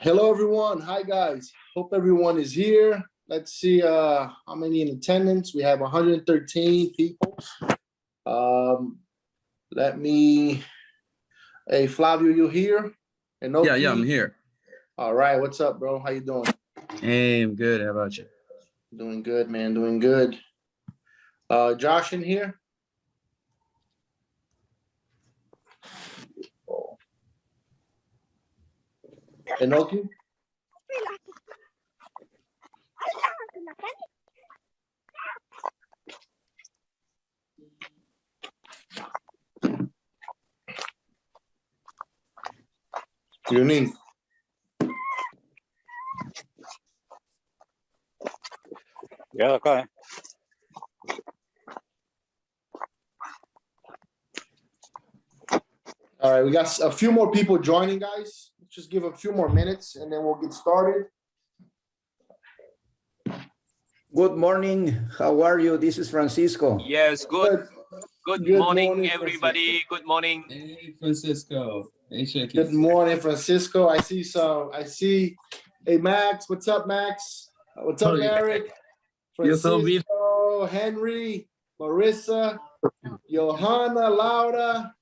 Hello, everyone. Hi, guys. Hope everyone is here. Let's see how many in attendance. We have 113 people. Let me. Hey, Flavio, you here? And Yeah, I'm here. All right. What's up, bro? How you doing? Hey, I'm good. How about you? Doing good, man. Doing good. Josh in here? Enoki? Yunin? Yeah, okay. All right, we got a few more people joining, guys. Let's just give a few more minutes and then we'll get started. Good morning. How are you? This is Francisco. Yes, good morning, everybody. Francisco. Good morning. Hey, Francisco. Hey, Shaky. Good morning, Francisco. I see. Hey, Max. What's up, Max? What's up, Eric? Francisco, Henry, Marissa, Johanna, Laura.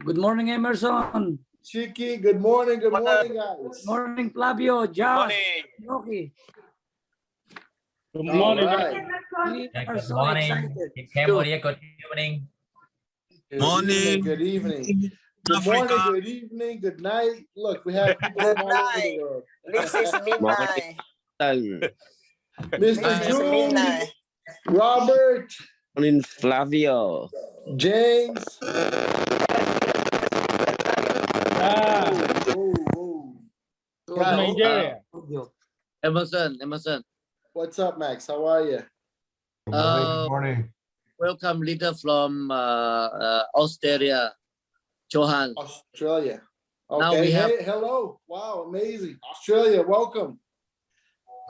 Good morning, Emerson. Chicky. Good morning. Good morning, guys. Good morning, Flavio. Josh. Morning. Good morning. Right. We are Good so morning. excited. Cambodia, good evening. Morning. Good evening. Good morning. Good evening. Good night. Look, we have people from all over the world. This is midnight. Mr. June, Robert, Morning, Flavio. James. Nigeria. Emerson. What's up, Max? How are you? Good morning. Welcome, leader from Australia, Johan. Australia. Okay. Now we have. Hey, hello. Wow, amazing. Australia, welcome.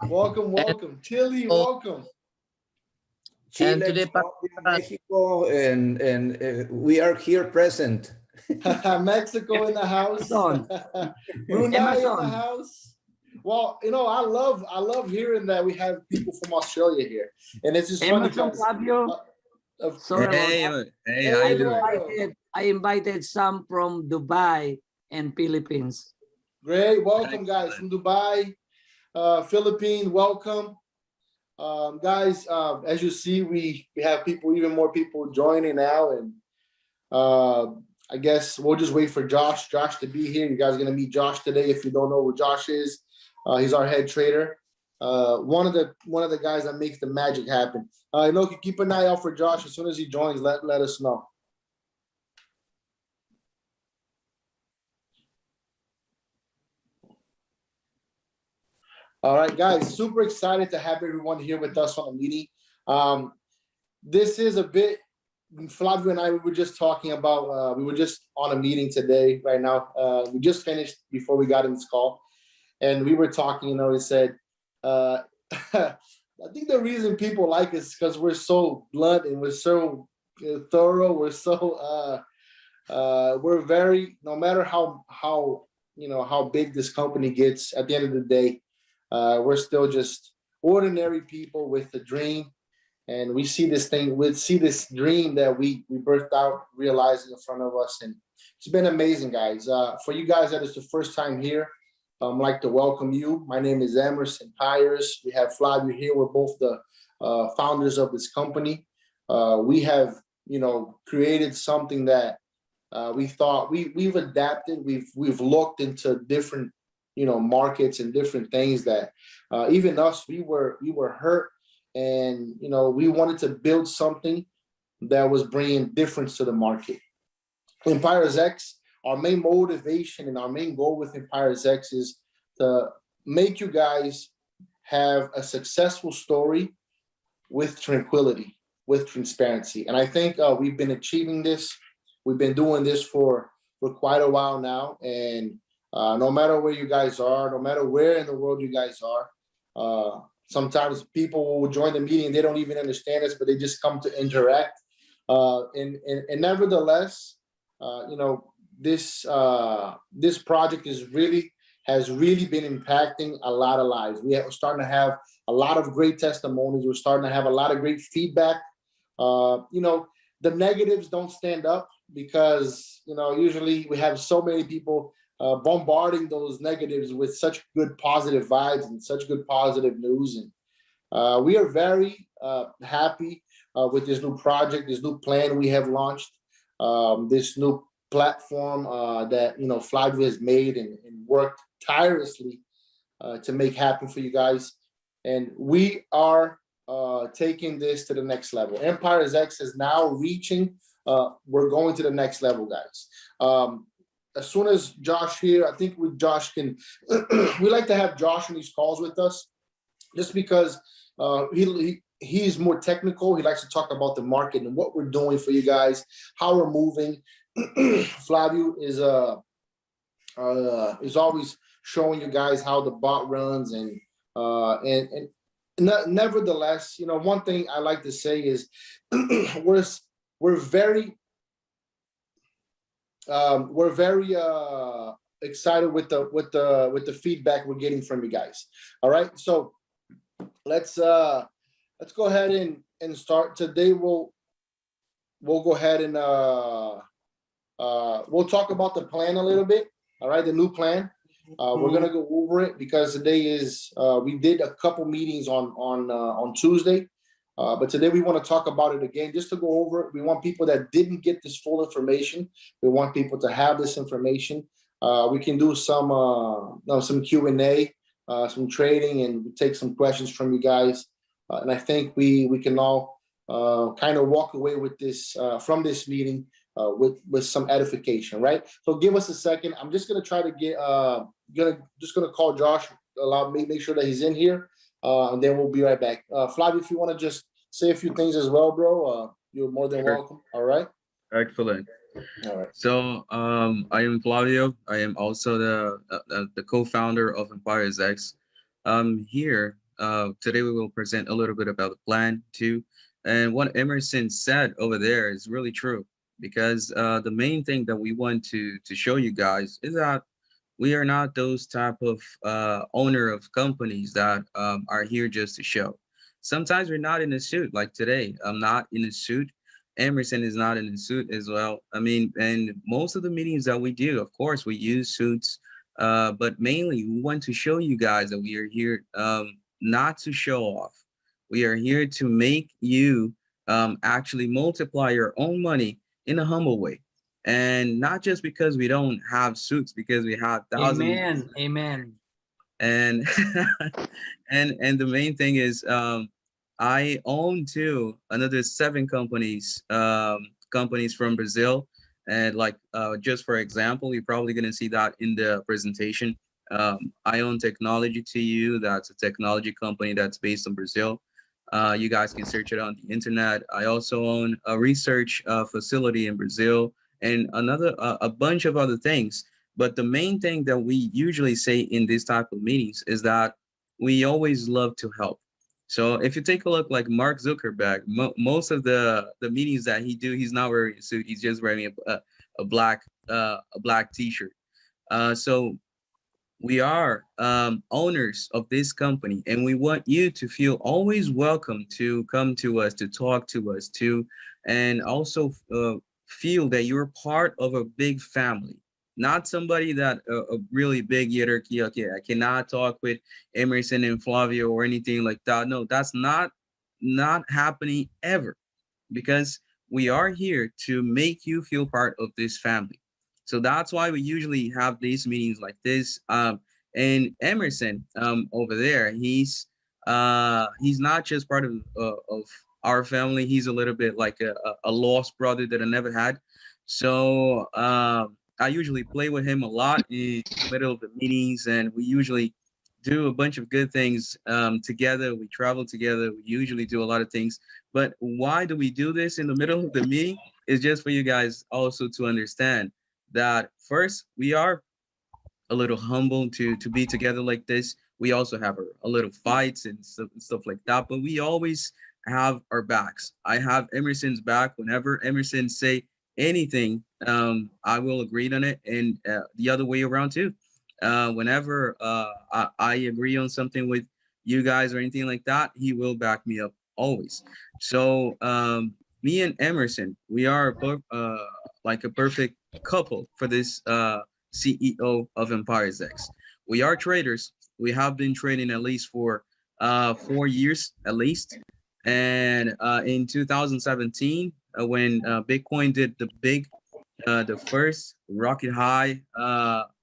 Welcome. Chile, welcome. Chile, And today, Mexico, and we are here present. Mexico in the house. Brunei in the house. Well, you know, I love hearing that we have people from Australia here, and it's just funny because. Sorry Hey, how you doing? I invited some from Dubai and Philippines. Great, welcome, guys from Dubai, Philippines. Welcome, guys. As you see, we have people, even more people joining now, and I guess we'll just wait for Josh to be here. You guys are gonna meet Josh today. If you don't know who Josh is, he's our head trader. One of the guys that makes the magic happen. You know, keep an eye out for Josh. As soon as he joins, let us know. All right, guys, super excited to have everyone here with us on the meeting. This is a bit, Flavio and I, we were just talking about, we were just on a meeting today, right now. We just finished before we got in this call. And we were talking, you know, he said, I think the reason people like us is because we're so blunt and we're so thorough. We're so, we're very, no matter how, you know, how big this company gets, at the end of the day, we're still just ordinary people with a dream. And we see this dream that we birthed out, realizing in front of us. And it's been amazing, guys. For you guys that is the first time here, I'd like to welcome you. My name is Emerson Empires. We have Flavio here. We're both the founders of this company. We have, you know, created something that we thought we've adapted. We've looked into different, you know, markets and different things that even us, we were hurt, and you know, we wanted to build something that was bringing difference to the market. EmpiresX. Our main motivation and our main goal with EmpiresX is to make you guys have a successful story with tranquility, with transparency. And I think we've been achieving this. We've been doing this for quite a while now. And no matter where you guys are, no matter where in the world you guys are, sometimes people will join the meeting, they don't even understand us, but they just come to interact. And nevertheless, you know, this project is really has really been impacting a lot of lives. We're starting to have a lot of great testimonies. We're starting to have a lot of great feedback. You know, the negatives don't stand up because, you know, usually we have so many people bombarding those negatives with such good positive vibes and such good positive news. And we are very happy with this new project, this new plan we have launched, this new platform that, you know, Flavio has made and worked tirelessly to make happen for you guys. And we are taking this to the next level. EmpiresX is now reaching, we're going to the next level, guys. As soon as Josh here, I think with Josh can, we like to have Josh on these calls with us just because he's more technical. He likes to talk about the market and what we're doing for you guys, how we're moving. Flavio is always showing you guys how the bot runs and nevertheless, you know, one thing I like to say is we're very excited with the feedback we're getting from you guys. All right, so let's go ahead and start today. We'll go ahead and we'll talk about the plan a little bit. All right, the new plan. We're gonna go over it because today is we did a couple meetings on Tuesday, but today we want to talk about it again just to go over it. We want people that didn't get this full information. We want people to have this information. We can do some Q&A, some trading, and take some questions from you guys. And I think we can all kind of walk away with this from this meeting with some edification, right? So give us a second. I'm just gonna try to get gonna call Josh. Allow me make sure that he's in here, and then we'll be right back. Flavio, if you want to just say a few things as well, bro, you're more than welcome. All right. Excellent. All right. So I am Flavio. I am also the co-founder of EmpiresX. Here today we will present a little bit about the plan too. And what Emerson said over there is really true, because the main thing that we want to show you guys is that we are not those type of owner of companies that are here just to show. Sometimes we're not in a suit, like today. I'm not in a suit. Emerson is not in a suit as well. I mean, and most of the meetings that we do, of course, we use suits, but mainly we want to show you guys that we are here not to show off. We are here to make you actually multiply your own money in a humble way, and not just because we don't have suits, because we have thousands. Amen. And and the main thing is I own too another 7 companies from Brazil, and like just for example, you're probably going to see that in the presentation. I own Technology to You. That's a technology company that's based in Brazil. You guys can search it on the internet. I also own a research facility in Brazil and a bunch of other things. But the main thing that we usually say in this type of meetings is that we always love to help. So if you take a look, like Mark Zuckerberg, most of the meetings that he's not wearing a suit. He's just wearing a black T-shirt. So we are owners of this company, and we want you to feel always welcome to come to us, to talk to us too, and also feel that you're part of a big family, not somebody that a really big hierarchy. Okay, I cannot talk with Emerson and Flavio or anything like that. No, that's not happening ever, because we are here to make you feel part of this family. So that's why we usually have these meetings like this. And Emerson over there, he's not just part of our family. He's a little bit like a lost brother that I never had. So I usually play with him a lot in the middle of the meetings, and we usually do a bunch of good things together. We travel together. We usually do a lot of things. But why do we do this in the middle of the meeting? It's just for you guys also to understand that first, we are a little humble to be together like this. We also have a little fights and stuff like that, but we always have our backs. I have Emerson's back. Whenever Emerson say anything, I will agree on it, and the other way around too. Whenever I agree on something with you guys or anything like that, he will back me up always. So me and Emerson, we are like a perfect couple for this CEO of EmpiresX. We are traders. We have been trading at least for 4 years at least. And in 2017, when Bitcoin did the first rocket high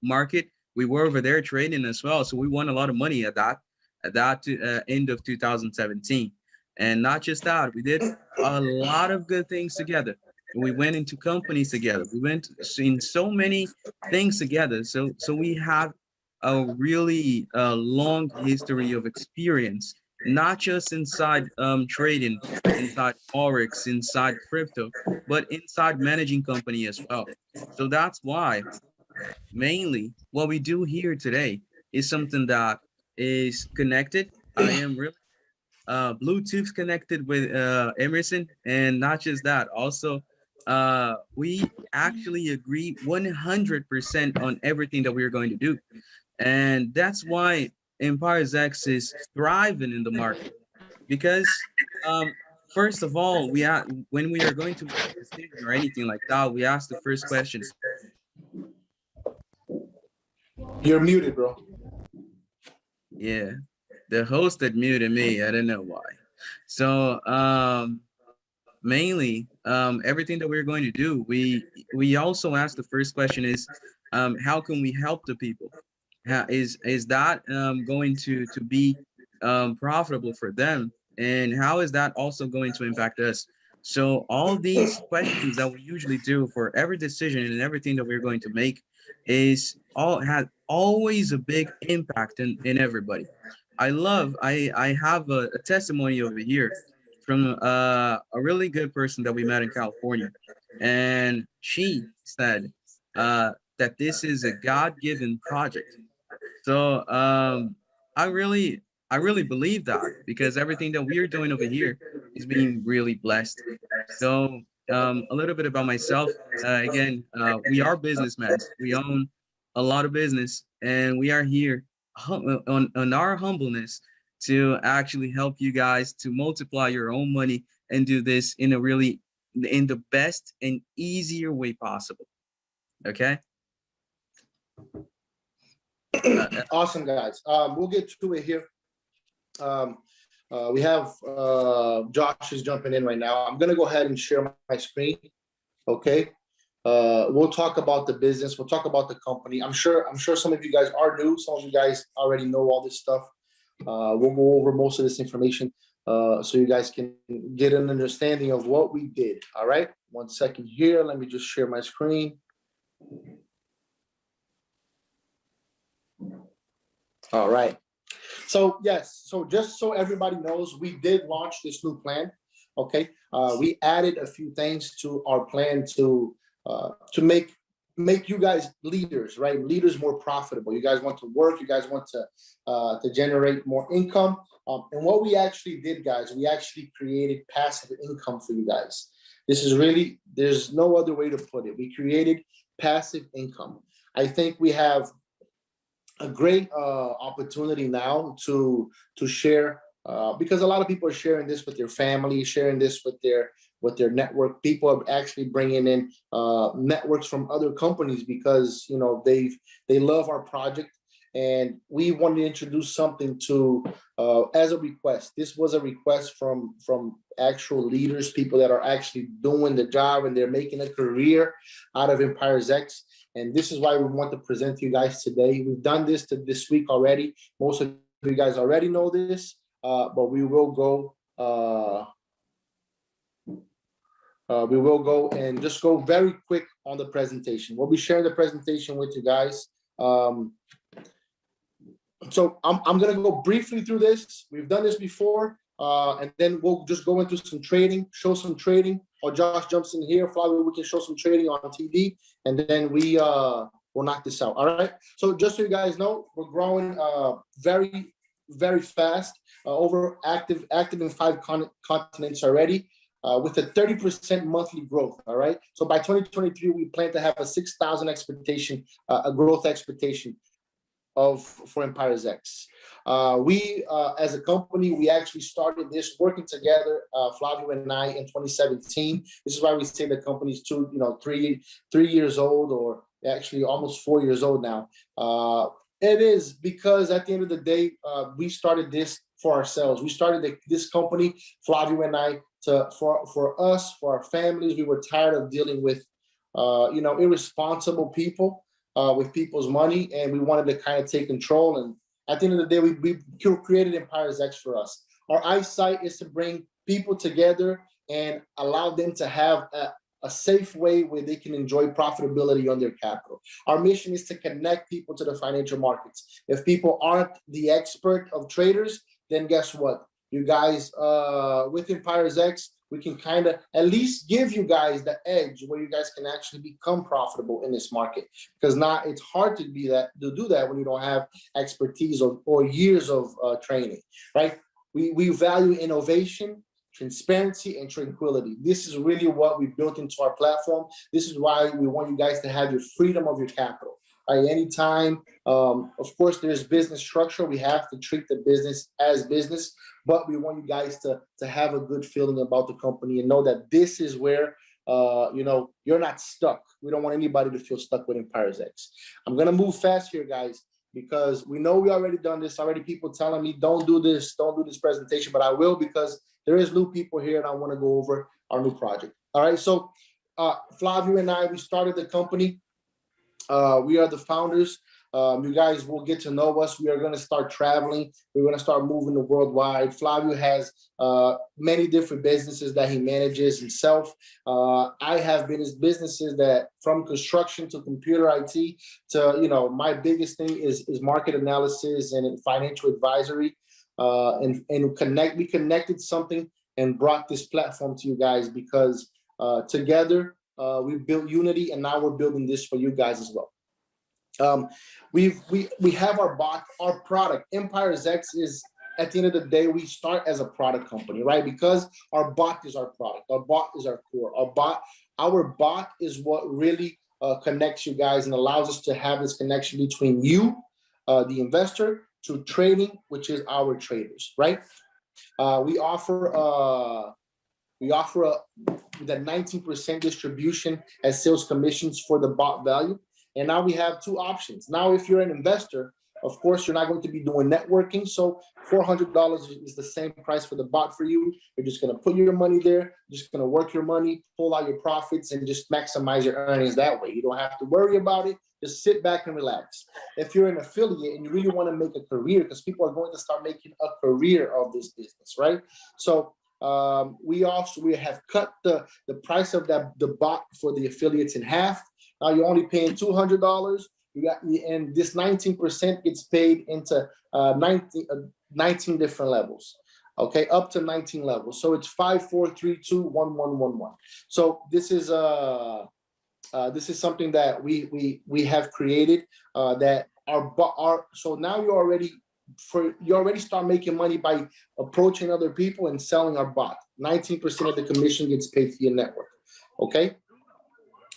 market, we were over there trading as well. So we won a lot of money at that end of 2017. And not just that, we did a lot of good things together. We went into companies together. We went in so many things together. So we have a really long history of experience, not just inside trading, inside forex, inside crypto, but inside managing company as well. So that's why mainly what we do here today is something that is connected. I am really Bluetooth connected with Emerson, and not just that, also we actually agree 100% on everything that we're going to do. And that's why EmpiresX is thriving in the market because first of all, when we are going to make a decision or anything like that, we ask the first questions. You're muted, bro. Yeah, the host had muted me. I don't know why. So mainly everything that we're going to do, we also ask the first question is how can we help the people? How is that going to be profitable for them, and how is that also going to impact us? So all these questions that we usually do for every decision and everything that we're going to make has always a big impact in everybody. I have a testimony over here from a really good person that we met in California, and she said that this is a God-given project. So I really believe that because everything that we are doing over here is being really blessed. So a little bit about myself. Again, we are businessmen. We own a lot of business, and we are here on our humbleness to actually help you guys to multiply your own money and do this in the best and easier way possible. Okay. Awesome, guys. We'll get to it here. We have Josh is jumping in right now. I'm gonna go ahead and share my screen. Okay. We'll talk about the business. We'll talk about the company. I'm sure some of you guys are new. Some of you guys already know all this stuff. We'll go over most of this information so you guys can get an understanding of what we did. All right. 1 second here. Let me just share my screen. All right. So yes, so just so everybody knows, we did launch this new plan. Okay. We added a few things to our plan to make you guys leaders, right? Leaders more profitable. You guys want to work. You guys want to generate more income. And what we actually did, guys, we actually created passive income for you guys. This is really, there's no other way to put it. We created passive income. I think we have a great opportunity now to share because a lot of people are sharing this with their family, sharing this with their network. People are actually bringing in networks from other companies because they love our project, and we wanted to introduce something to as a request. This was a request from actual leaders, people that are actually doing the job and they're making a career out of EmpiresX. And this is why we want to present to you guys today. We've done this this week already. Most of you guys already know this, but we will go and just go very quick on the presentation. We'll be sharing the presentation with you guys. So I'm gonna go briefly through this. We've done this before, and then we'll just go into some trading, show some trading. Or Josh jumps in here, Flavio, we can show some trading on TV, and then we'll knock this out. All right. So just so you guys know, we're growing very, very fast. Over active in 5 continents already, with a 30% monthly growth. All right. So by 2023, we plan to have a 6,000 expectation, a growth expectation. for EmpiresX. We, as a company, we actually started this working together, Flavio and I, in 2017. This is why we say the company's three years old, or actually almost 4 years old now. It is because at the end of the day, we started this for ourselves. We started this company, Flavio and I, for us, for our families. We were tired of dealing with, irresponsible people with people's money, and we wanted to kind of take control. And at the end of the day, we created EmpiresX for us. Our eyesight is to bring people together and allow them to have a safe way where they can enjoy profitability on their capital. Our mission is to connect people to the financial markets. If people aren't the expert of traders, then guess what? You guys, with EmpiresX, we can kind of at least give you guys the edge where you guys can actually become profitable in this market. Because now it's hard to do that when you don't have expertise or years of training, right? We value innovation, transparency, and tranquility. This is really what we built into our platform. This is why we want you guys to have your freedom of your capital. Anytime, of course, there's business structure. We have to treat the business as business, but we want you guys to have a good feeling about the company and know that this is where, you're not stuck. We don't want anybody to feel stuck with EmpiresX. I'm going to move fast here, guys, because we know we already done this. Already people telling me, don't do this presentation, but I will, because there is new people here and I want to go over our new project. All right. So Flavio and I, we started the company. We are the founders. You guys will get to know us. We are going to start traveling. We're going to start moving the worldwide. Flavio has many different businesses that he manages himself. I have businesses that, from construction to computer IT to, my biggest thing is market analysis and financial advisory. And we connected something and brought this platform to you guys because together we built unity, and now we're building this for you guys as well. We have our product. EmpiresX is, at the end of the day, we start as a product company, right? Because our bot is our product. Our bot is our core. Our bot is what really connects you guys and allows us to have this connection between you, the investor, to trading, which is our traders, right? We offer the 19% distribution as sales commissions for the bot value. And now we have two options. Now, if you're an investor, of course, you're not going to be doing networking. So $400 is the same price for the bot for you. You're just going to put your money there, just going to work your money, pull out your profits, and just maximize your earnings that way. You don't have to worry about it. Just sit back and relax. If you're an affiliate and you really want to make a career, because people are going to start making a career of this business, right? So we have cut the price of the bot for the affiliates in half. Now you're only paying $200. And this 19% gets paid into 19 different levels. Okay, up to 19 levels. So it's 5, 4, 3, 2, 1, 1, 1, 1. So this is something that we have created that so now you already start making money by approaching other people and selling our bot. 19% of the commission gets paid to your network. Okay.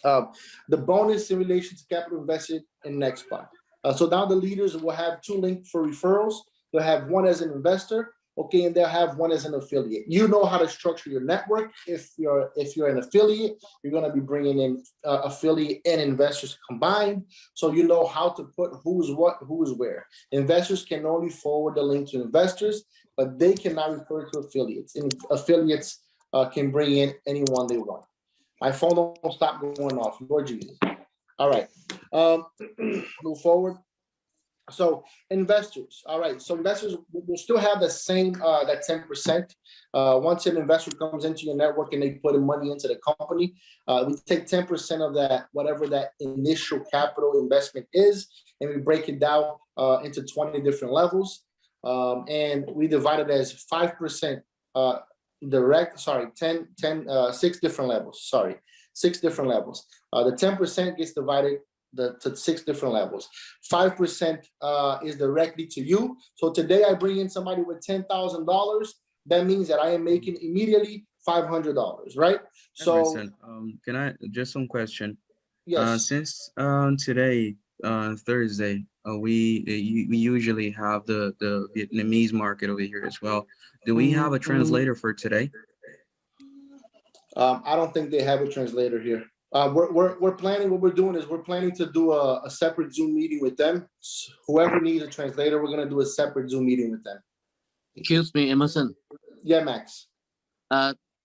The bonus in relation to capital invested in NextBot. So now the leaders will have 2 links for referrals. They'll have one as an investor, okay, and they'll have one as an affiliate. You know how to structure your network. If you're an affiliate, you're going to be bringing in affiliate and investors combined. So you know how to put who's what, who's where. Investors can only forward the link to investors, but they cannot refer to affiliates. And affiliates can bring in anyone they want. My phone don't stop going off. Lord Jesus. All right. Move forward. So investors. All right. So investors will still have the same that 10%. Once an investor comes into your network and they put money into the company, we take 10% of that, whatever that initial capital investment is, and we break it down into 20 different levels. And we divide it as 5%. Direct, sorry, 6 different levels. Sorry, 6 different levels. The 10% gets divided to 6 different levels. 5% is directly to you. So today I bring in somebody with $10,000. That means that I am making immediately $500, right? So, can I just one question? Yes. Since today, Thursday, we usually have the Vietnamese market over here as well. Do we have a translator for today? I don't think they have a translator here. We're planning, what we're doing is we're planning to do a separate Zoom meeting with them. Whoever needs a translator, we're going to do a separate Zoom meeting with them. Excuse me, Emerson. Yeah, Max.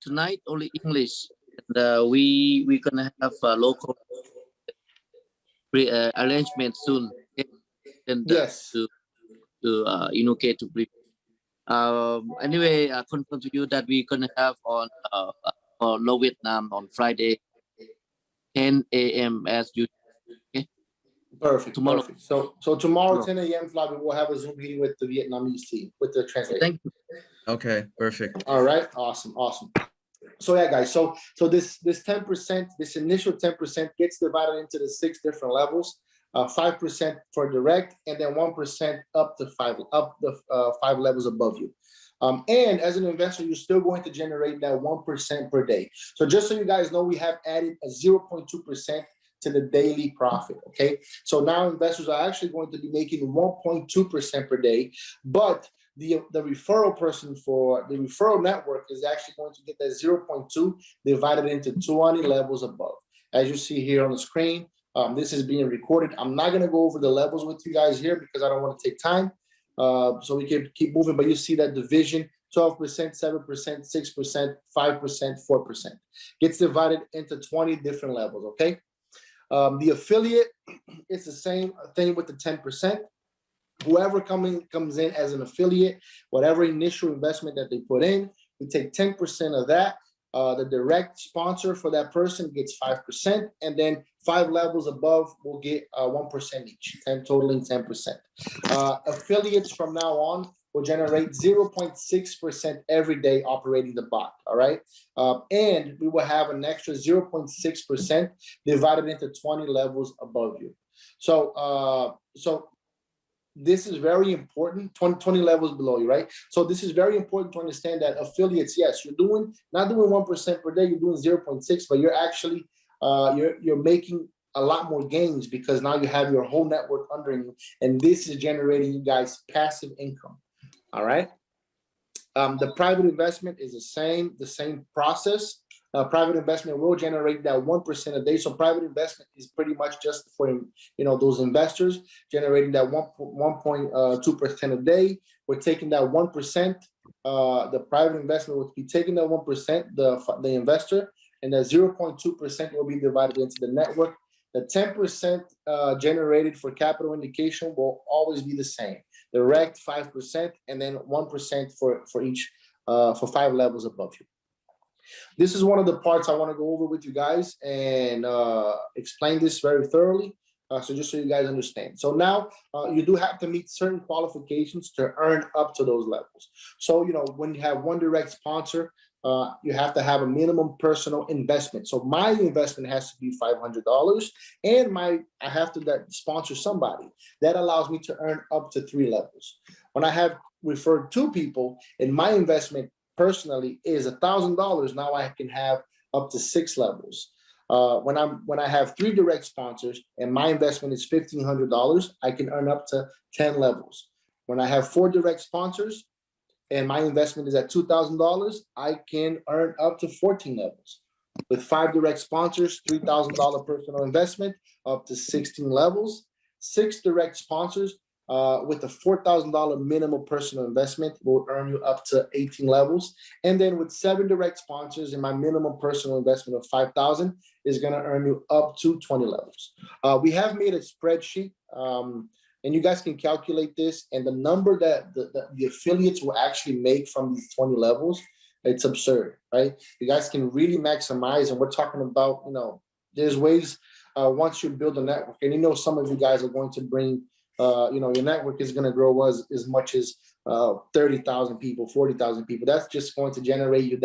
Tonight only English. And we're gonna have a local arrangement soon. And Yes. to Inuke to brief. Anyway, I confirm to you that we're gonna have on Low Vietnam on Friday, 10 a.m. as you. Okay. Perfect. Tomorrow. Perfect. So tomorrow, 10 a.m. Flavio, we'll have a Zoom meeting with the Vietnamese team with the translator. Thank you. Okay, perfect. All right. Awesome. Awesome. So yeah, guys. So this 10%, this initial 10% gets divided into the 6 different levels. 5% for direct, and then 1% up the 5 levels above you. And as an investor, you're still going to generate that 1% per day. So just so you guys know, we have added a 0.2% to the daily profit. Okay. So now investors are actually going to be making 1.2% per day, but the referral person for the referral network is actually going to get that 0.2 divided into 20 levels above. As you see here on the screen, this is being recorded. I'm not going to go over the levels with you guys here because I don't want to take time. So we can keep moving, but you see that division, 12%, 7%, 6%, 5%, 4%. Gets divided into 20 different levels, okay? The affiliate, it's the same thing with the 10%. Whoever comes in as an affiliate, whatever initial investment that they put in, we take 10% of that. The direct sponsor for that person gets 5%, and then 5 levels above will get 1% each, totaling 10%. Affiliates from now on will generate 0.6% every day operating the bot, all right? And we will have an extra 0.6% divided into 20 levels above you. So this is very important, 20 levels below you, right? So this is very important to understand that affiliates, yes, you're not doing 1% per day, you're doing 0.6, but you're actually, you're making a lot more gains because now you have your whole network under you, and this is generating you guys passive income, all right? The private investment is the same process. Private investment will generate that 1% a day. So private investment is pretty much just for those investors generating that 1.2% a day. We're taking that 1%. The private investment will be taking that 1%, the investor, and that 0.2% will be divided into the network. The 10% generated for capital indication will always be the same. Direct 5%, and then 1% for each for 5 levels above you. This is one of the parts I want to go over with you guys and explain this very thoroughly. So just so you guys understand. So now you do have to meet certain qualifications to earn up to those levels. So, when you have one direct sponsor, you have to have a minimum personal investment. So my investment has to be $500, and I have to sponsor somebody. That allows me to earn up to 3 levels. When I have referred 2 people and my investment personally is $1,000, now I can have up to 6 levels. When I have 3 direct sponsors and my investment is $1,500, I can earn up to 10 levels. When I have 4 direct sponsors and my investment is at $2,000, I can earn up to 14 levels. With 5 direct sponsors, $3,000 personal investment, up to 16 levels. 6 direct sponsors, with a $4,000 minimum personal investment will earn you up to 18 levels. And then with 7 direct sponsors and my minimum personal investment of $5,000 is going to earn you up to 20 levels. We have made a spreadsheet, and you guys can calculate this, and the number that the affiliates will actually make from these 20 levels, it's absurd, right? You guys can really maximize, and we're talking about, there's ways once you build a network, and some of you guys are going to bring your network is going to grow as much as 30,000 people, 40,000 people. That's just going to generate you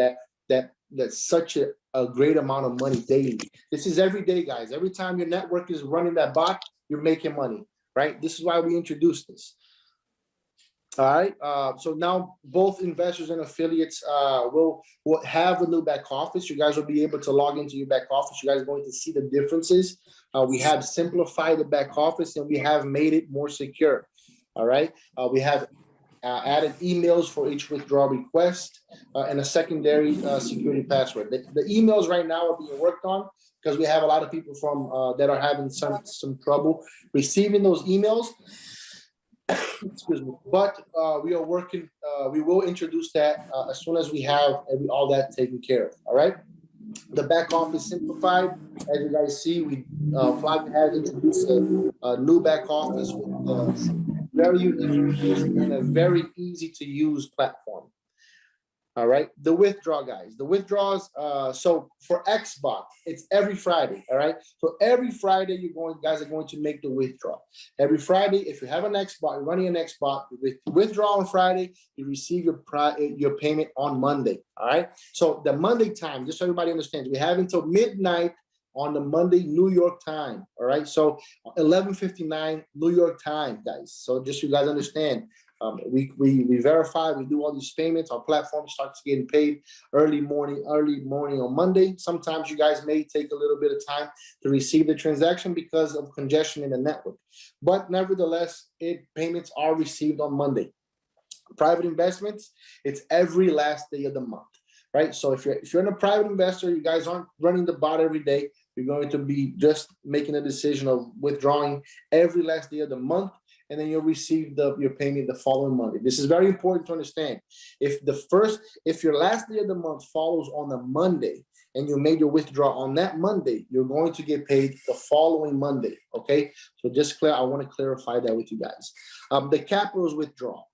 that's such a great amount of money daily. This is every day, guys. Every time your network is running that bot, you're making money, right? This is why we introduced this. All right. So now both investors and affiliates will have a new back office. You guys will be able to log into your back office. You guys are going to see the differences. We have simplified the back office and we have made it more secure. All right. We have added emails for each withdrawal request and a secondary security password. The emails right now are being worked on because we have a lot of people from that are having some trouble receiving those emails. Excuse me. But we are working. We will introduce that as soon as we have all that taken care of. All right. The back office simplified. As you guys see, Flavio has introduced a new back office with very unique features and a very easy to use platform. All right, the withdrawal, guys. The withdrawals. So for XBot, it's every Friday. All right. So every Friday, guys are going to make the withdrawal. Every Friday, if you have an XBot, you're running an XBot with withdrawal on Friday, you receive your payment on Monday. All right. So the Monday time, just so everybody understands, we have until midnight on the Monday New York time. All right. So 11:59 New York time, guys. So just so you guys understand. We verify, we do all these payments. Our platform starts getting paid early morning on Monday. Sometimes you guys may take a little bit of time to receive the transaction because of congestion in the network. But nevertheless, payments are received on Monday. Private investments, it's every last day of the month, right? So if you're in a private investor, you guys aren't running the bot every day. You're going to be just making a decision of withdrawing every last day of the month. And then you'll receive your payment the following Monday. This is very important to understand. If your last day of the month follows on a Monday and you made your withdrawal on that Monday, you're going to get paid the following Monday. Okay, so I want to clarify that with you guys. The capital's withdrawal.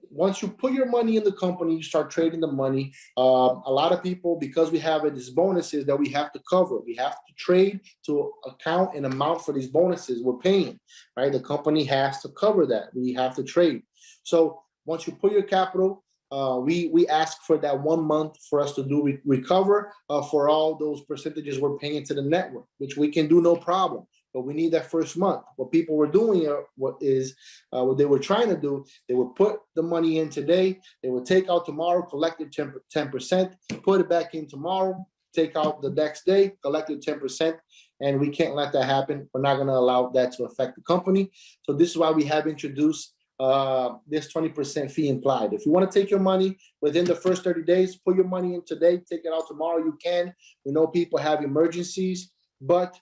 Once you put your money in the company, you start trading the money. A lot of people, because we have these bonuses that we have to cover, we have to trade to account an amount for these bonuses we're paying, right? The company has to cover that. We have to trade. So once you put your capital, we ask for that 1 month for us to recover for all those percentages we're paying to the network, which we can do no problem. But we need that first month. What people were doing, what they were trying to do, they would put the money in today, they would take out tomorrow, collect it 10%, put it back in tomorrow, take out the next day, collect it 10%, and we can't let that happen. We're not going to allow that to affect the company. So this is why we have introduced this 20% fee implied. If you want to take your money within the first 30 days, put your money in today, take it out tomorrow, you can. We know people have emergencies, but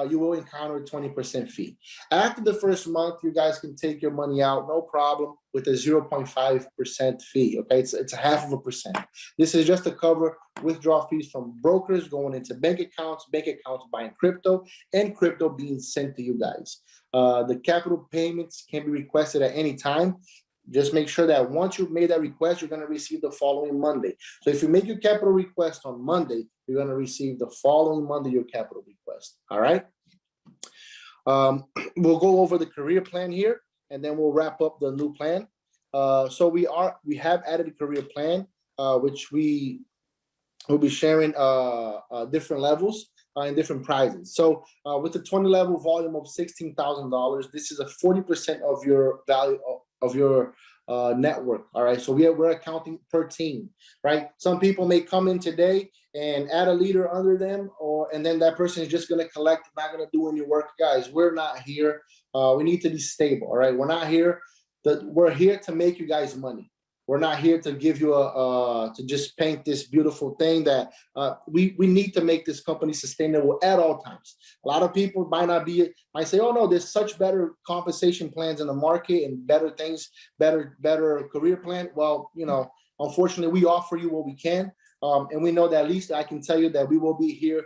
you will encounter a 20% fee. After the first month, you guys can take your money out, no problem, with a 0.5% fee. Okay, it's a 0.5%. This is just to cover withdrawal fees from brokers going into bank accounts buying crypto, and crypto being sent to you guys. The capital payments can be requested at any time. Just make sure that once you've made that request, you're going to receive the following Monday. So if you make your capital request on Monday, you're going to receive the following Monday your capital request. All right. We'll go over the career plan here, and then we'll wrap up the new plan. So we have added a career plan, which we will be sharing different levels and different prizes. So with the 20 level volume of $16,000, this is a 40% of your value of your network. All right, so we're accounting per team, right? Some people may come in today and add a leader under them, and then that person is just going to collect, not going to do any work. Guys, we're not here. We need to be stable. All right, we're not here. We're here to make you guys money. We're not here to give you to just paint this beautiful thing that we need to make this company sustainable at all times. A lot of people might say, oh no, there's such better compensation plans in the market and better things, better career plan. Well, unfortunately we offer you what we can. And we know that at least I can tell you that we will be here,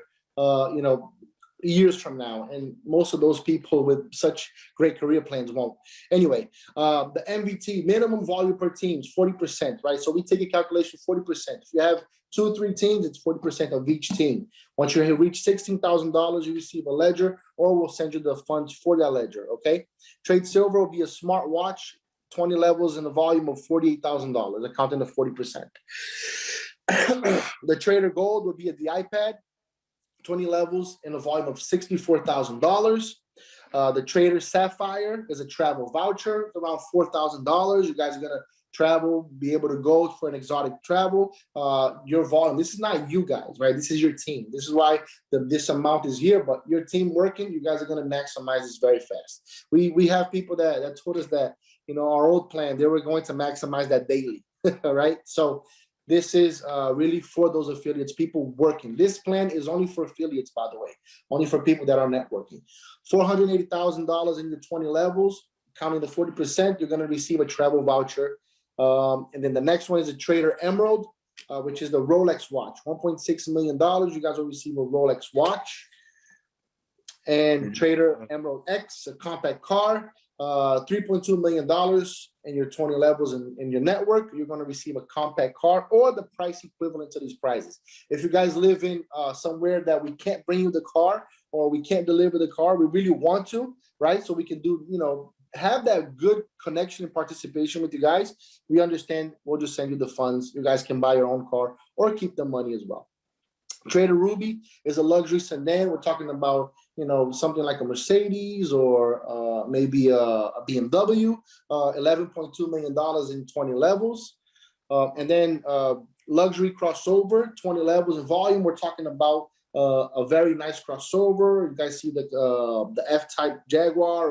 years from now, and most of those people with such great career plans won't. Anyway, the MVT, minimum volume per team, is 40%, right? So we take a calculation 40%. If you have 2 or 3 teams, it's 40% of each team. Once you reach $16,000, you receive a ledger, or we'll send you the funds for that ledger, okay? Trade silver will be a smart watch, 20 levels in a volume of $48,000, accounting to 40%. The trader gold will be the iPad, 20 levels in a volume of $64,000. The trader sapphire is a travel voucher, around $4,000. You guys are gonna travel, be able to go for an exotic travel, your volume. This is not you guys, right? This is your team. This is why this amount is here, but your team working, you guys are going to maximize this very fast. We have people that told us that, you know, our old plan, they were going to maximize that daily, all right? So this is really for those affiliates, people working. This plan is only for affiliates, by the way, only for people that are networking. $480,000 in your 20 levels, counting the 40%, you're going to receive a travel voucher. And then the next one is a Trader Emerald, which is the Rolex watch. $1.6 million. You guys will receive a Rolex watch. And Trader Emerald X, a compact car, $3.2 million in your 20 levels in your network. You're going to receive a compact car or the price equivalent to these prizes. If you guys live in somewhere that we can't bring you the car or we can't deliver the car, we really want to, right? So we can do, you know, have that good connection and participation with you guys. We understand. We'll just send you the funds. You guys can buy your own car or keep the money as well. Trader Ruby is a luxury sedan. We're talking about, you know, something like a Mercedes or maybe a BMW, $11.2 million in 20 levels. And then luxury crossover, 20 levels in volume. We're talking about a very nice crossover. You guys see the F-type Jaguar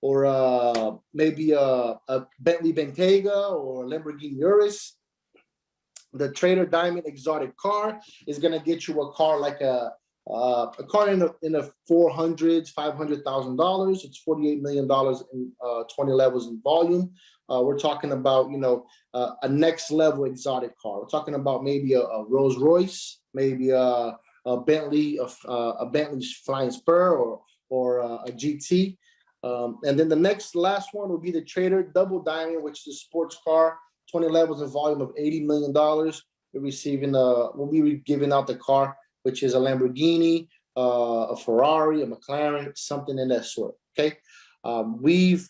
or maybe a Bentley Bentayga or Lamborghini Urus. The Trader Diamond exotic car is gonna get you a car like a car in the $400,000, $500,000. It's $48 million in 20 levels in volume. We're talking about, you know, a next level exotic car. We're talking about maybe a Rolls Royce, maybe a Bentley, a Bentley's Flying Spur or a GT. And then the last one will be the Trader Double Diamond, which is a sports car, 20 levels in volume of $80 million. We'll be giving out the car, which is a Lamborghini, a Ferrari, a McLaren, something in that sort. Okay, we've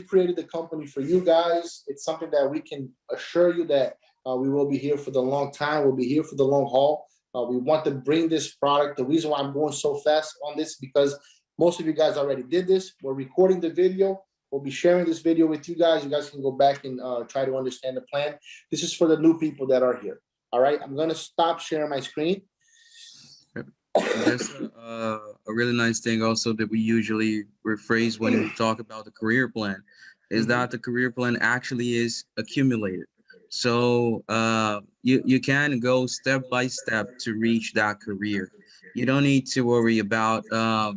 created the company for you guys. It's something that we can assure you that we will be here for the long time. We'll be here for the long haul. We want to bring this product. The reason why I'm going so fast on this because most of you guys already did this. We're recording the video. We'll be sharing this video with you guys. You guys can go back and try to understand the plan. This is for the new people that are here. All right, I'm gonna stop sharing my screen. That's a really nice thing also that we usually rephrase when we talk about the career plan is that the career plan actually is accumulated. So you can go step by step to reach that career. You don't need to worry about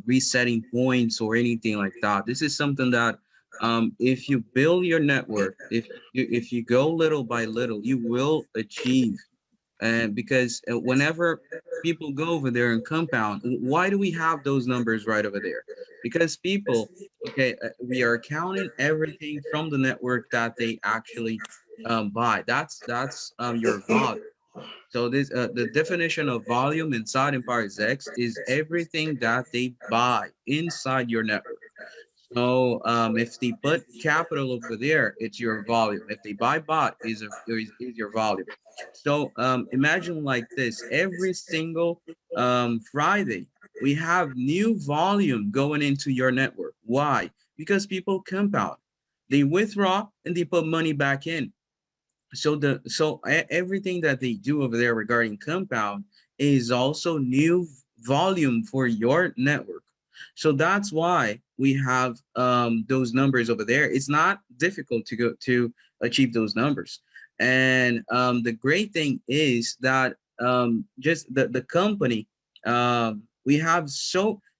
resetting points or anything like that. This is something that if you build your network, if you go little by little, you will achieve. And because whenever people go over there and compound, why do we have those numbers right over there? Because people, okay, we are counting everything from the network that they actually buy. That's your volume. So this the definition of volume inside EmpiresX is everything that they buy inside your network. So if they put capital over there, it's your volume. If they buy bot, is your volume. So imagine like this: every single Friday, we have new volume going into your network. Why? Because people compound. They withdraw and they put money back in. So everything that they do over there regarding compound is also new volume for your network. So that's why we have those numbers over there. It's not difficult to achieve those numbers. And the great thing is that just the company, we have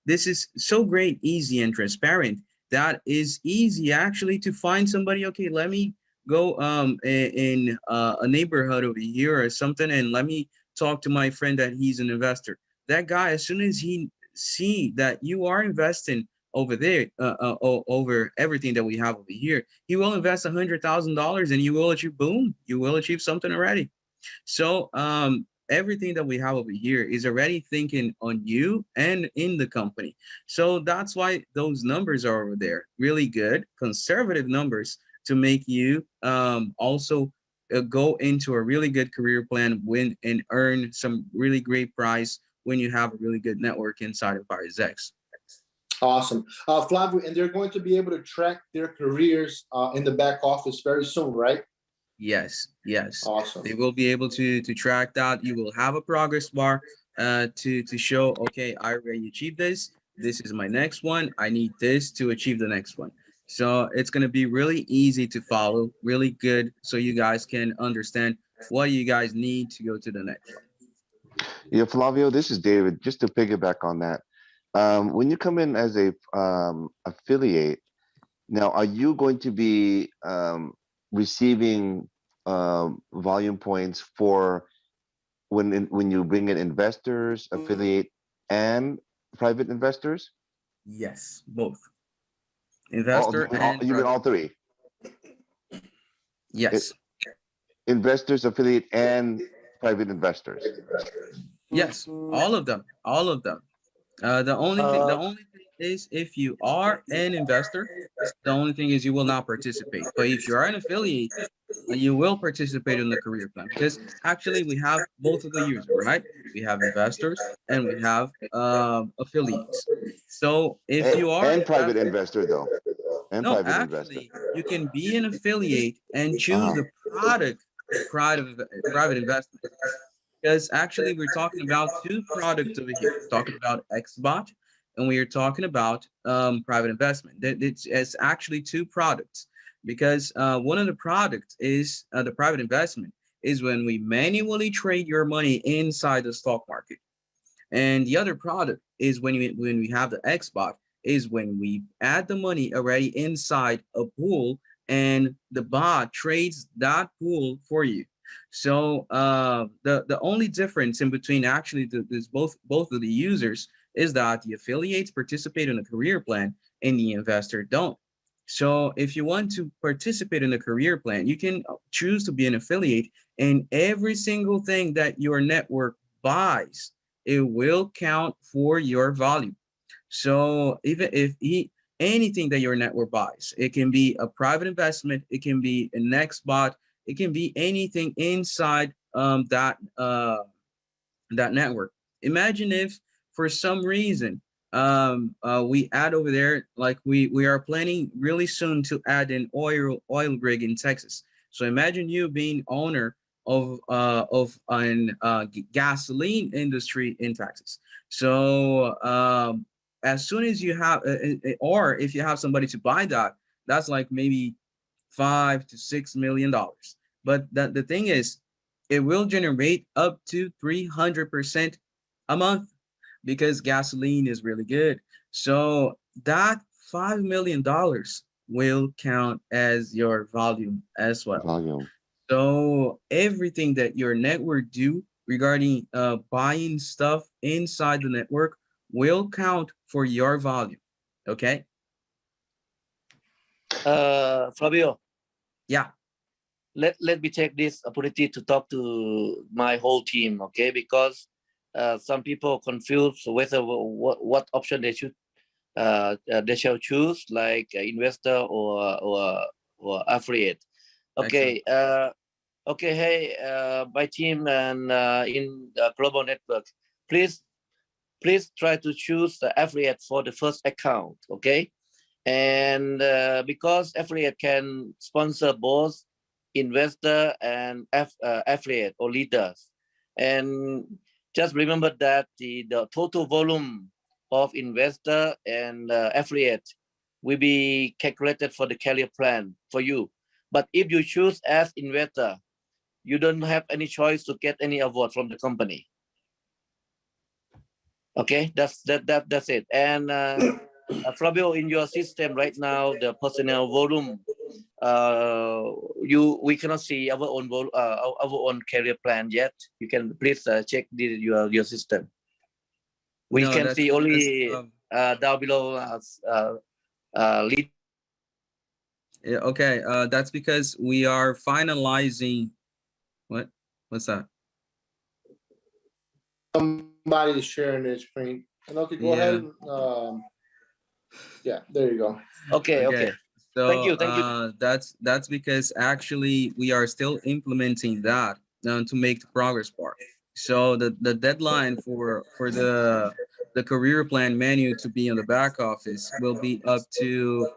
this is so great, easy and transparent. That is easy actually to find somebody. Okay, let me go in a neighborhood over here or something, and let me talk to my friend that he's an investor. That guy, as soon as he see that you are investing over there, over everything that we have over here, he will invest $100,000 and you will achieve, boom, you will achieve something already. So everything that we have over here is already thinking on you and in the company. So that's why those numbers are over there, really good, conservative numbers to make you also go into a really good career plan, win and earn some really great prize when you have a really good network inside of EmpiresX. Awesome. Flavio, and they're going to be able to track their careers in the back office very soon, right? Yes, yes. Awesome. They will be able to track that. You will have a progress bar to show, okay, I already achieved this. This is my next one. I need this to achieve the next one. So it's going to be really easy to follow, really good, so you guys can understand what you guys need to go to the next one. Yeah, Flavio, this is David. Just to piggyback on that, when you come in as a affiliate, now are you going to be receiving volume points for when you bring in investors, affiliate, and private investors? Yes, both. Investor you mean all three? Yes. Investors, affiliate, and private investors. Yes, all of them. All of them. The only thing is if you are an investor, the only thing is you will not participate. But if you are an affiliate, you will participate in the career plan, because actually we have both of the users, right? We have investors and we have affiliates. So if you are and private investor though, and no, private actually, you can be an affiliate and choose the private investment. Because actually, we're talking about two products over here. We're talking about XBot, and we are talking about private investment. It's actually two products, because one of the products is the private investment is when we manually trade your money inside the stock market, and the other product is when we have the XBot is when we add the money already inside a pool, and the bot trades that pool for you. So the only difference in between actually both of the users is that the affiliates participate in a career plan and the investor don't. So if you want to participate in a career plan, you can choose to be an affiliate, and every single thing that your network buys, it will count for your volume. So even if anything that your network buys, it can be a private investment, it can be an XBot, it can be anything inside that network. Imagine if for some reason we add over there, like we are planning really soon to add an oil rig in Texas. So imagine you being owner of an gasoline industry in Texas. So as soon as you have, or if you have somebody to buy that, that's like maybe $5 to $6 million. But the thing is, it will generate up to 300% a month, because gasoline is really good. So that $5 million will count as your volume as well. Volume. So everything that your network do regarding buying stuff inside the network will count for your volume. Okay. Flavio. Yeah. Let me take this opportunity to talk to my whole team, okay? Because some people confused whether what option they shall choose, like investor or affiliate. Okay. Okay. Hey, my team and in the global network, please try to choose the affiliate for the first account, okay? And because affiliate can sponsor both investor and affiliate or leaders, and just remember that the total volume of investor and affiliate will be calculated for the career plan for you. But if you choose as investor, you don't have any choice to get any award from the company. Okay, that's it. And Flavio, in your system right now, the personnel volume, we cannot see our own career plan yet. You can please check your system. We can see only down below lead. Yeah, okay, that's because we are finalizing. What's that? Somebody is sharing their screen. And okay, go ahead. Yeah, there you go. Okay. So thank you. That's because actually we are still implementing that to make the progress bar. So the deadline for the the career plan menu to be on the back office will be up to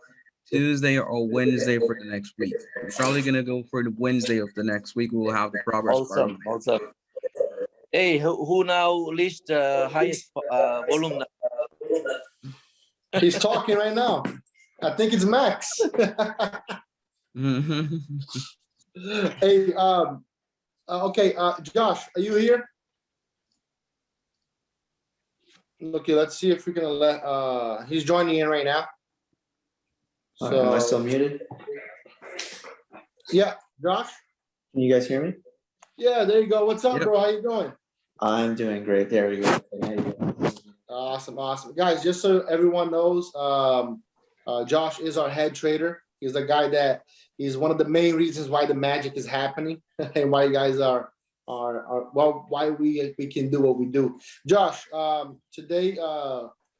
Tuesday or Wednesday for the next week. We're probably gonna go for the Wednesday of the next week. We will have the progress bar. Awesome, awesome. Hey, who now reached the highest volume? He's talking right now. I think it's Max. Hey, okay, Josh, are you here? Okay, let's see if we can let, he's joining in right now. So, am I still muted? yeah, Josh? Can you guys hear me? Yeah, there you go. What's up, Yep. bro? How you doing? I'm doing great. There we go. How you doing? Awesome, awesome. Guys, just so everyone knows, Josh is our head trader. He's the guy that is one of the main reasons why the magic is happening and why you guys are well, why we can do what we do. Josh, today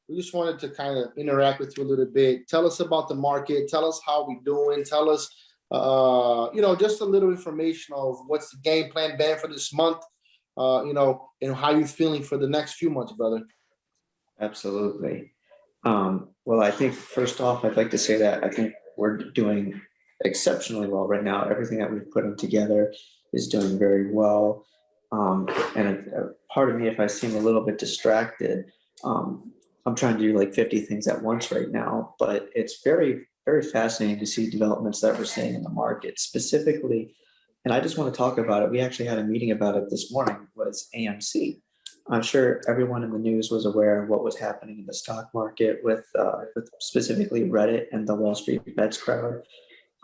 we just wanted to kind of interact with you a little bit. Tell us about the market. Tell us how we're doing. Tell us, you know, just a little information of what's the game plan been for this month, you know, and how you're feeling for the next few months, brother. Absolutely. Well, I think first off, I'd like to say that I think we're doing exceptionally well right now. Everything that we've put in together is doing very well. And part of me, if I seem a little bit distracted, I'm trying to do like 50 things at once right now, but it's very, very fascinating to see developments that we're seeing in the market specifically. And I just want to talk about it. We actually had a meeting about it this morning, was AMC. I'm sure everyone in the news was aware of what was happening in the stock market with specifically Reddit and the Wall Street Bets crowd.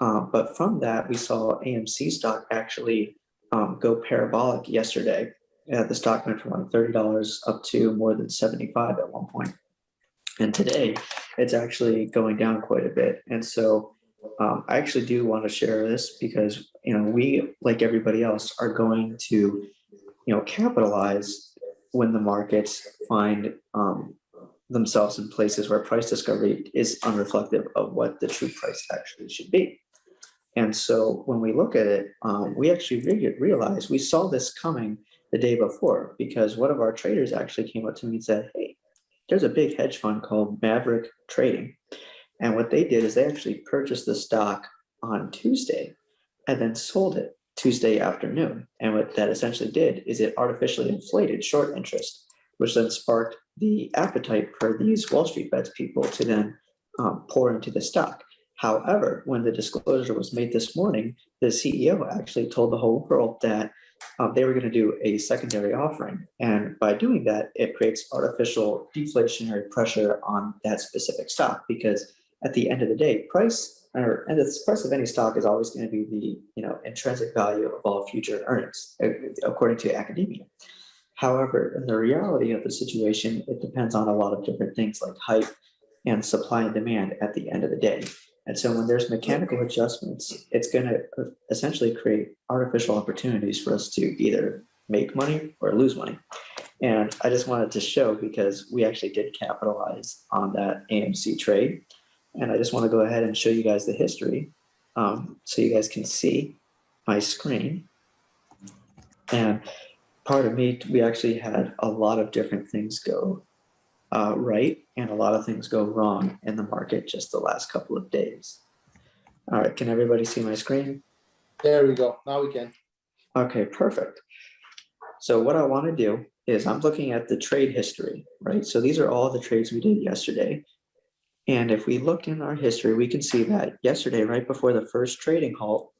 But from that, we saw AMC stock actually go parabolic yesterday. The stock went from like $30 up to more than 75 at one point. And today, it's actually going down quite a bit. And so I actually do want to share this because, you know, we, like everybody else, are going to, you know, capitalize when the markets find themselves in places where price discovery is unreflective of what the true price actually should be. And so when we look at it, we actually realize we saw this coming the day before, because one of our traders actually came up to me and said, hey, there's a big hedge fund called Maverick Trading. And what they did is they actually purchased the stock on Tuesday and then sold it Tuesday afternoon. And what that essentially did is it artificially inflated short interest, which then sparked the appetite for these Wall Street Bets people to then pour into the stock. However, when the disclosure was made this morning, the CEO actually told the whole world that they were going to do a secondary offering. And by doing that, it creates artificial deflationary pressure on that specific stock, because at the end of the day, and the price of any stock is always going to be the, you know, intrinsic value of all future earnings, according to academia. However, in the reality of the situation, it depends on a lot of different things like hype and supply and demand at the end of the day. And so when there's mechanical adjustments, it's going to essentially create artificial opportunities for us to either make money or lose money. And I just wanted to show, because we actually did capitalize on that AMC trade. And I just want to go ahead and show you guys the history so you guys can see my screen. And part of me, we actually had a lot of different things go right and a lot of things go wrong in the market just the last couple of days. All right, can everybody see my screen? There we go. Now we can. Okay, perfect. So what I want to do is I'm looking at the trade history, right? So these are all the trades we did yesterday. And if we look in our history, we can see that yesterday, right before the first trading halt,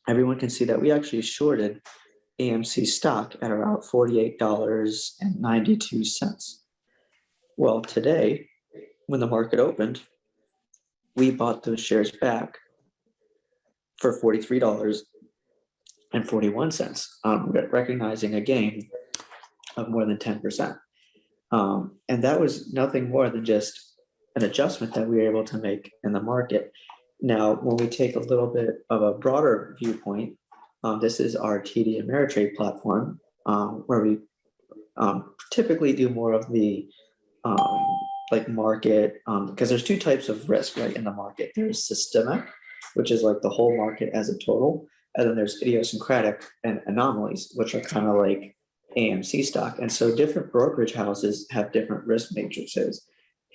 everyone can see that we actually shorted AMC stock at around $48.92. Well, today, when the market opened, we bought those shares back for $43.41, recognizing a gain of more than 10%. And that was nothing more than just an adjustment that we were able to make in the market. Now, when we take a little bit of a broader viewpoint, this is our TD Ameritrade platform, where we typically do more of the like market, because there's two types of risk, right, in the market. There's systemic, which is like the whole market as a total, and then there's idiosyncratic and anomalies, which are kind of like AMC stock. And so different brokerage houses have different risk matrices.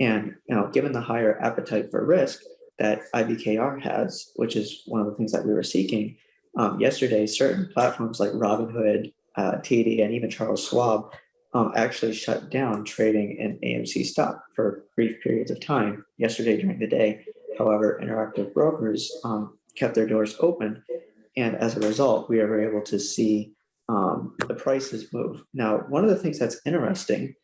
And given the higher appetite for risk that IBKR has, which is one of the things that we were seeking, yesterday, certain platforms like Robinhood, TD, and even Charles Schwab actually shut down trading in AMC stock for brief periods of time yesterday during the day. However, Interactive Brokers kept their doors open. And as a result, we were able to see the prices move. Now, one of the things that's interesting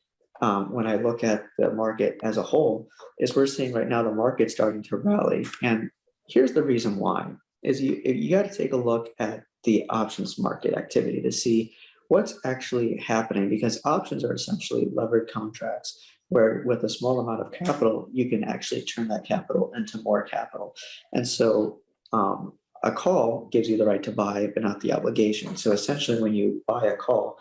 when I look at the market as a whole is we're seeing right now the market starting to rally. And here's the reason why, is you got to take a look at the options market activity to see what's actually happening, because options are essentially levered contracts where with a small amount of capital, you can actually turn that capital into more capital. And so a call gives you the right to buy, but not the obligation. So essentially when you buy a call,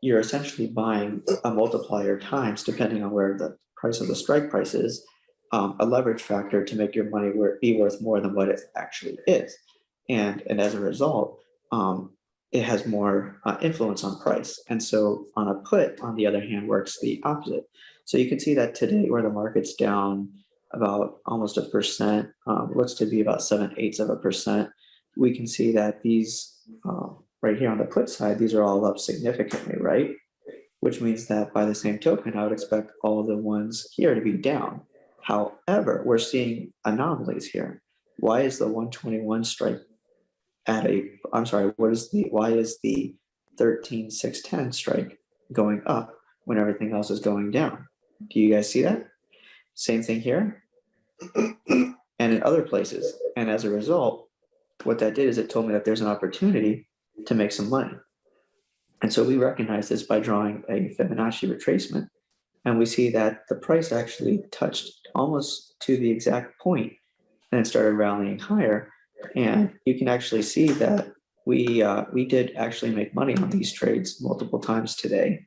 you're essentially buying a multiplier times, depending on where the price of the strike price is, a leverage factor to make your money be worth more than what it actually is. And as a result, it has more influence on price. And so on a put, on the other hand, works the opposite. So you can see that today where the market's down about almost 1%, looks to be about 7/8%. We can see that these right here on the put side, these are all up significantly, right? Which means that by the same token, I would expect all of the ones here to be down. However, we're seeing anomalies here. Why is the 121 strike why is the 13,610 strike going up when everything else is going down? Do you guys see that? Same thing here and in other places. And as a result, what that did is it told me that there's an opportunity to make some money. And so we recognize this by drawing a Fibonacci retracement. And we see that the price actually touched almost to the exact point and it started rallying higher. And you can actually see that we did actually make money on these trades multiple times today.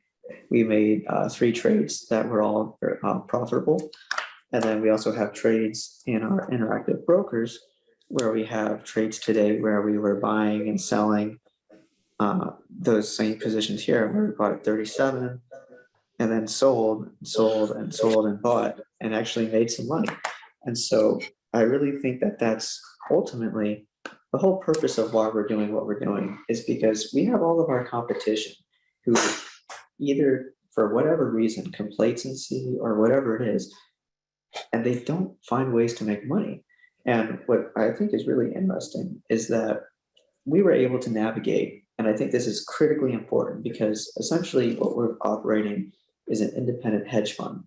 We made 3 trades that were all profitable. And then we also have trades in our Interactive Brokers where we have trades today where we were buying and selling those same positions here where we bought at 37 and then sold and bought and actually made some money. And so I really think that that's ultimately the whole purpose of why we're doing what we're doing, is because we have all of our competition who either for whatever reason, complacency or whatever it is, and they don't find ways to make money. And what I think is really interesting is that we were able to navigate, and I think this is critically important because essentially what we're operating is an independent hedge fund.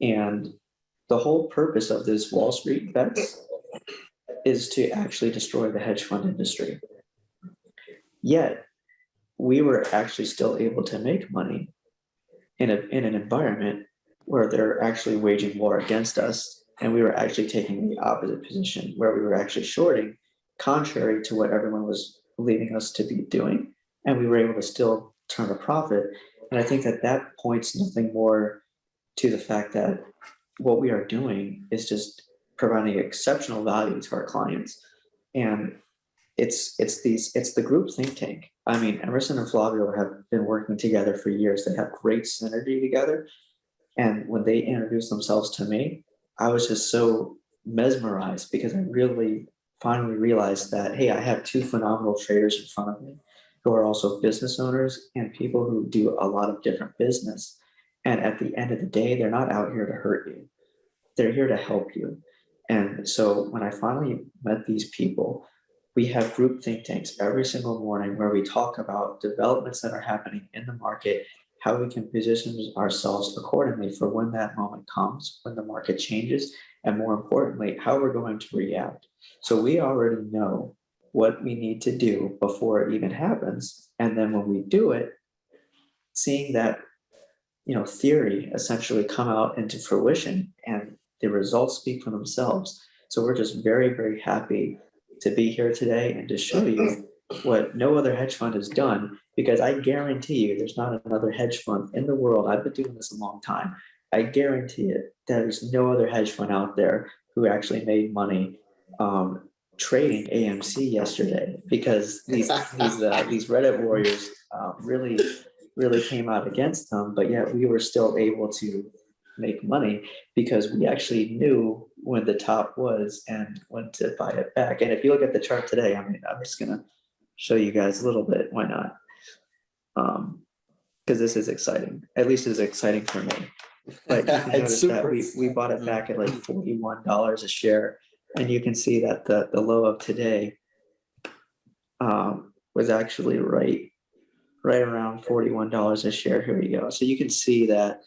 And the whole purpose of this Wall Street bets is to actually destroy the hedge fund industry. Yet we were actually still able to make money in an environment where they're actually waging war against us. And we were actually taking the opposite position where we were actually shorting, contrary to what everyone was believing us to be doing. And we were able to still turn a profit. And I think that that points nothing more to the fact that what we are doing is just providing exceptional value to our clients. And it's the group think tank. I mean, Emerson and Flavio have been working together for years. They have great synergy together. And when they introduced themselves to me, I was just so mesmerized because I really finally realized that, hey, I have 2 phenomenal traders in front of me who are also business owners and people who do a lot of different business. And at the end of the day, they're not out here to hurt you. They're here to help you. And so when I finally met these people, we have group think tanks every single morning where we talk about developments that are happening in the market, how we can position ourselves accordingly for when that moment comes, when the market changes, and more importantly, how we're going to react. So we already know what we need to do before it even happens. And then when we do it, seeing that, theory essentially come out into fruition and the results speak for themselves. So we're just very, very happy to be here today and to show you what no other hedge fund has done, because I guarantee you there's not another hedge fund in the world. I've been doing this a long time. I guarantee it, there's no other hedge fund out there who actually made money trading AMC yesterday, because these Reddit warriors really really came out against them, but yet we were still able to make money because we actually knew when the top was and when to buy it back. And if you look at the chart today, I mean, I'm just gonna show you guys a little bit. Why not? Because this is exciting. At least it's exciting for me. But you can notice that we bought it back at like $41 a share, and you can see that the low of today was actually right around $41 a share. Here we go. So you can see that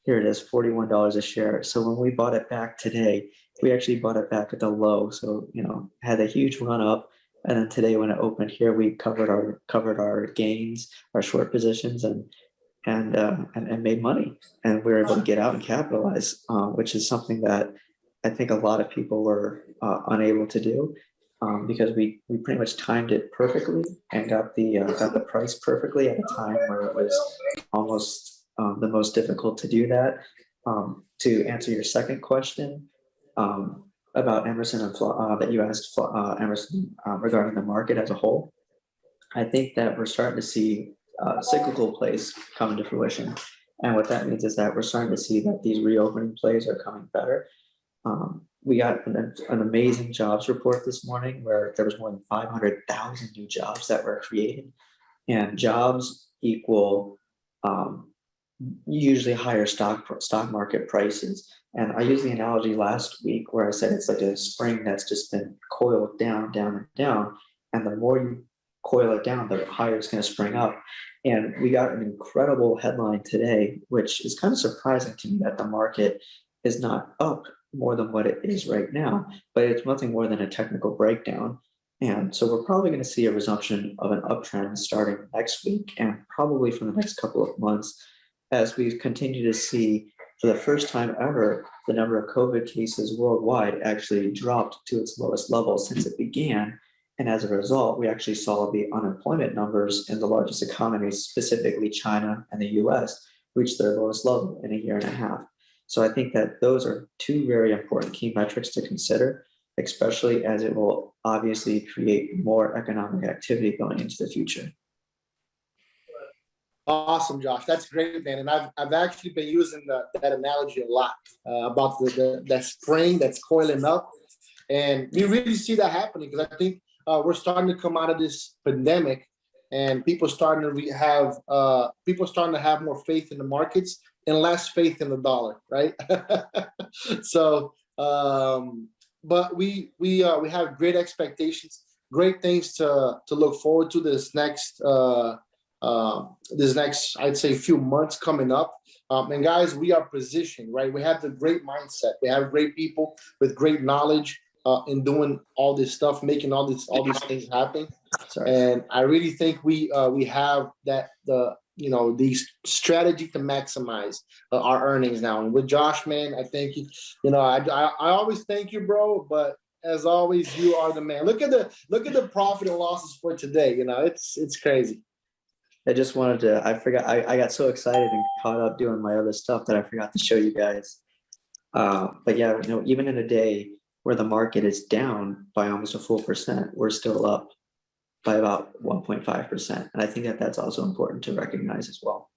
here it is, $41 a share. So when we bought it back today, we actually bought it back at the low. So, you know, had a huge run up. And then today when it opened here, we covered our gains, our short positions, and made money. And we were able to get out and capitalize, which is something that I think a lot of people were unable to do. Because we pretty much timed it perfectly and got the price perfectly at a time where it was almost the most difficult to do that. To answer your second question about Emerson and that you asked Emerson regarding the market as a whole, I think that we're starting to see cyclical plays come into fruition, and what that means is that we're starting to see that these reopening plays are coming better. We got an amazing jobs report this morning where there was more than 500,000 new jobs that were created, and jobs equal usually higher stock market prices. And I used the analogy last week where I said it's like a spring that's just been coiled down, and down, and the more you coil it down, the higher it's going to spring up. And we got an incredible headline today, which is kind of surprising to me that the market is not up more than what it is right now, but it's nothing more than a technical breakdown. And so we're probably going to see a resumption of an uptrend starting next week and probably for the next couple of months as we continue to see, for the first time ever, the number of COVID cases worldwide actually dropped to its lowest level since it began. And as a result, we actually saw the unemployment numbers in the largest economies, specifically China and the US, reach their lowest level in a year and a half. So I think that those are two very important key metrics to consider, especially as it will obviously create more economic activity going into the future. Awesome, Josh. That's great, man. And I've actually been using that analogy a lot about that spring that's coiling up. And we really see that happening because I think we're starting to come out of this pandemic and people starting to have more faith in the markets and less faith in the dollar, right? So, but we have great expectations, great things to look forward to this next, I'd say, few months coming up. And guys, we are positioned, right? We have the great mindset. We have great people with great knowledge in doing all this stuff, making all these things happen. And I really think we have the strategy to maximize our earnings now. And with Josh, man, I think I always thank you, bro. But as always, you are the man. Look at the profit and losses for today. It's crazy. I just wanted to. I forgot. I got so excited and caught up doing my other stuff that I forgot to show you guys. But yeah, even in a day where the market is down by almost a full percent, we're still up by about 1.5%. And I think that that's also important to recognize as well.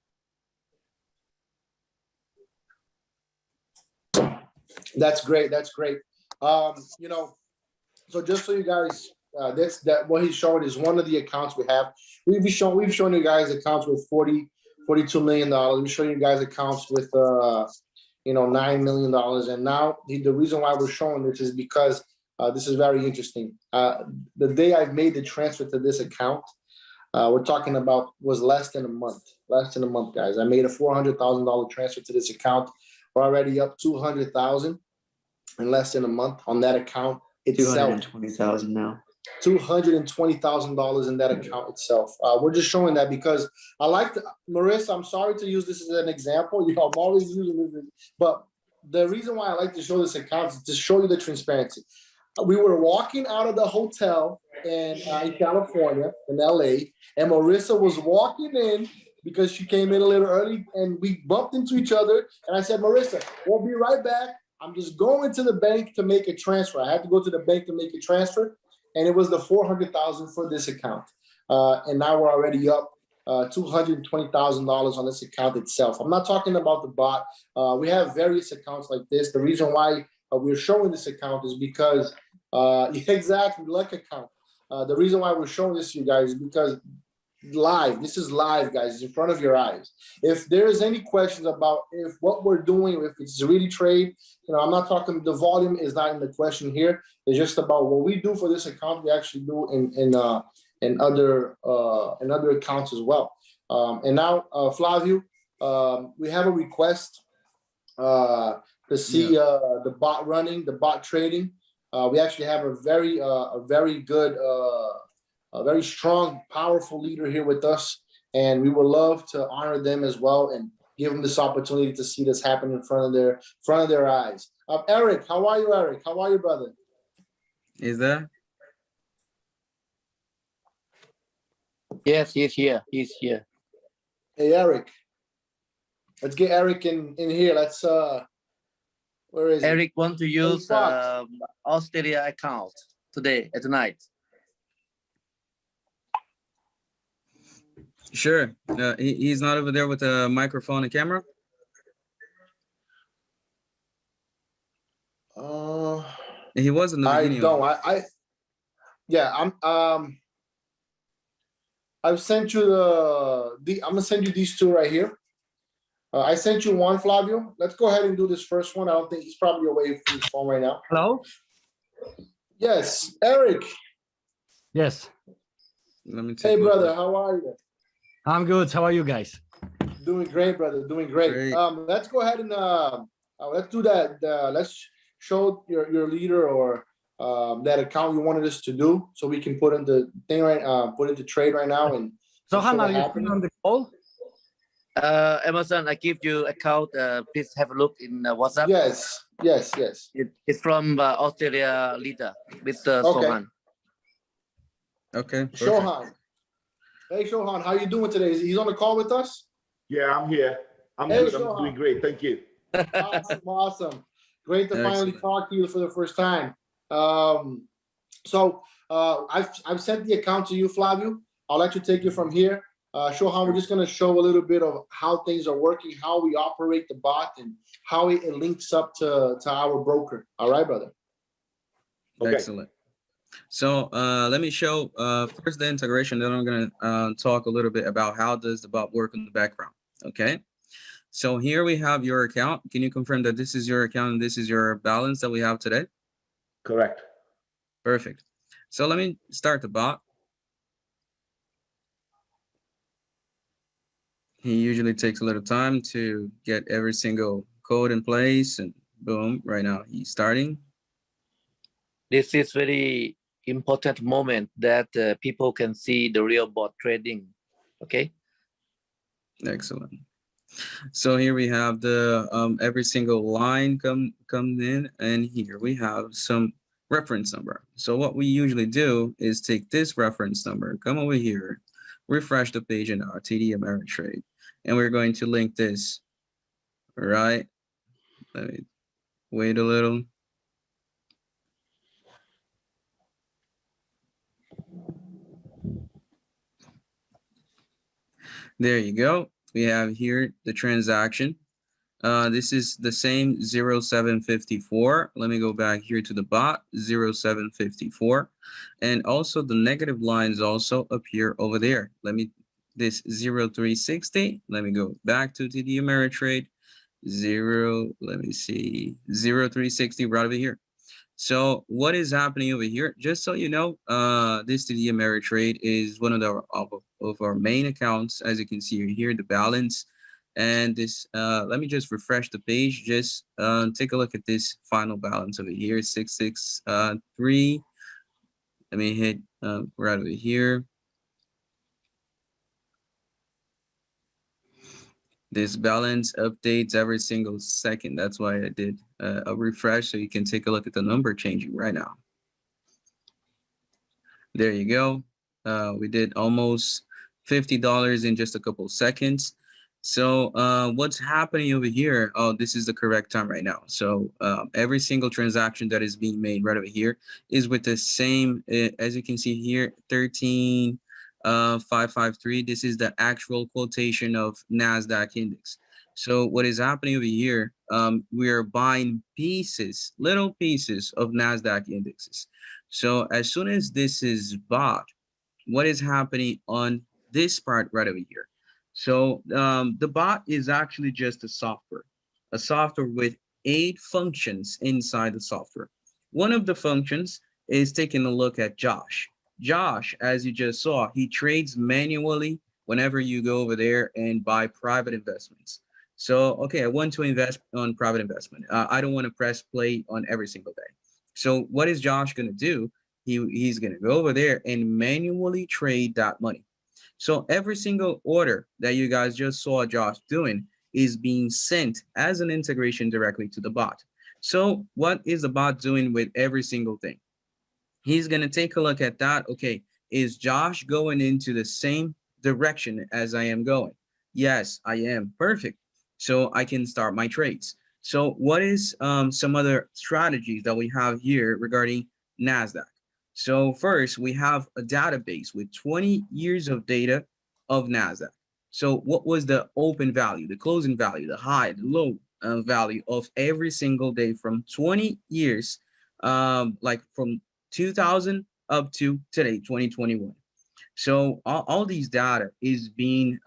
That's great. That's great. So just so you guys, what he's showing is one of the accounts we have. We've shown you guys accounts with $42 million. We've shown you guys accounts with $9 million. And now the reason why we're showing this is because this is very interesting. The day I've made the transfer to this account, we're talking about was less than a month, guys. I made a $400,000 transfer to this account. We're already up 200,000 in less than a month on that account itself. 220,000 now. $220,000 in that account itself. We're just showing that because I like to, Marissa, I'm sorry to use this as an example. I'm always using this, but the reason why I like to show this account is to show you the transparency. We were walking out of the hotel in California, in LA, and Marissa was walking in because she came in a little early and we bumped into each other. And I said, Marissa, we'll be right back. I'm just going to the bank to make a transfer. I had to go to the bank to make a transfer. And it was the $400,000 for this account. And now we're already up $220,000 on this account itself. I'm not talking about the bot. We have various accounts like this. The reason why we're showing this account is because exactly, luck account. The reason why we're showing this to you guys is because this is live, guys. It's in front of your eyes. If there's any questions about if what we're doing, if it's really trade, I'm not talking, the volume is not in the question here. It's just about what we do for this account. We actually do in other accounts as well. And now, Flavio, we have a request to see the bot running, the bot trading. We actually have a very good, a very strong, powerful leader here with us, and we would love to honor them as well and give them this opportunity to see this happen in front of their eyes. Eric, how are you, Eric? How are you, brother? Is there? Yes, he's here. He's here. Hey, Eric. Let's get Eric in here. Let's where is Eric want to use Fox. Australia account today at night. Sure. He's not over there with a microphone and camera? He was in the beginning. I've sent you I'm gonna send you these two right here. I sent you one, Flavio. Let's go ahead and do this first one. I don't think he's probably away from his phone right now. Hello? Yes, Eric. Yes. Let me take Hey, brother, how are you? I'm good. How are you guys? Doing great, brother. Doing great. Let's go ahead and let's do that. Let's show your leader or that account you wanted us to do, so we can put in the thing put into trade right now. And so, how are you on the call? Emerson, I give you account. Please have a look in WhatsApp. Yes. It's from Australia leader, Mr. Okay. Sohan. Okay. Shohan. Hey, Shohan, how you doing today? He's on the call with us? Yeah, I'm here. I'm good. Shohan. I'm doing great. Thank you. Awesome. Great to finally talk to you for the first time. So I've sent the account to you, Flavio. I'll let you take it from here. Shohan, we're just going to show a little bit of how things are working, how we operate the bot, and how it links up to our broker. All right, brother? Okay. Excellent. So let me show first the integration, then I'm going to talk a little bit about how does the bot work in the background. Okay. So here we have your account. Can you confirm that this is your account and this is your balance that we have today? Correct. Perfect. So let me start the bot. He usually takes a little time to get every single code in place, and boom, right now he's starting. This is very important moment that people can see the real bot trading. Okay. Excellent. So here we have the every single line come in, and here we have some reference number. So what we usually do is take this reference number, come over here, refresh the page in our TD Ameritrade, and we're going to link this. All right. Let me wait a little. There you go. We have here the transaction. This is the same 0754. Let me go back here to the bot, 0754. And also the negative lines also appear over there. This 0360. Let me go back to TD Ameritrade. 0360 right over here. So what is happening over here? Just so you know, this TD Ameritrade is one of our main accounts. As you can see here, the balance. And this, let me just refresh the page. Just take a look at this final balance over here, 663. Let me hit right over here. This balance updates every single second. That's why I did a refresh, so you can take a look at the number changing right now. There you go. We did almost $50 in just a couple seconds. So what's happening over here? Oh, this is the correct time right now. So every single transaction that is being made right over here is with the same, as you can see here, 13 553. This is the actual quotation of NASDAQ Index. So what is happening over here, we are buying pieces, little pieces of NASDAQ indexes. So as soon as this is bought, what is happening on this part right over here? So the bot is actually just a software with 8 functions inside the software. One of the functions is taking a look at Josh. Josh, as you just saw, he trades manually whenever you go over there and buy private investments. So, okay, I want to invest on private investment. I don't want to press play on every single day. So what is Josh going to do? He's going to go over there and manually trade that money. So every single order that you guys just saw Josh doing is being sent as an integration directly to the bot. So what is the bot doing with every single thing? He's going to take a look at that. Okay, is Josh going into the same direction as I am going? Yes, I am. Perfect. So I can start my trades. So what is some other strategies that we have here regarding NASDAQ? So first, we have a database with 20 years of data of NASDAQ. So what was the open value, the closing value, the high, the low value of every single day from 20 years, like from 2000 up to today, 2021. So all these data is being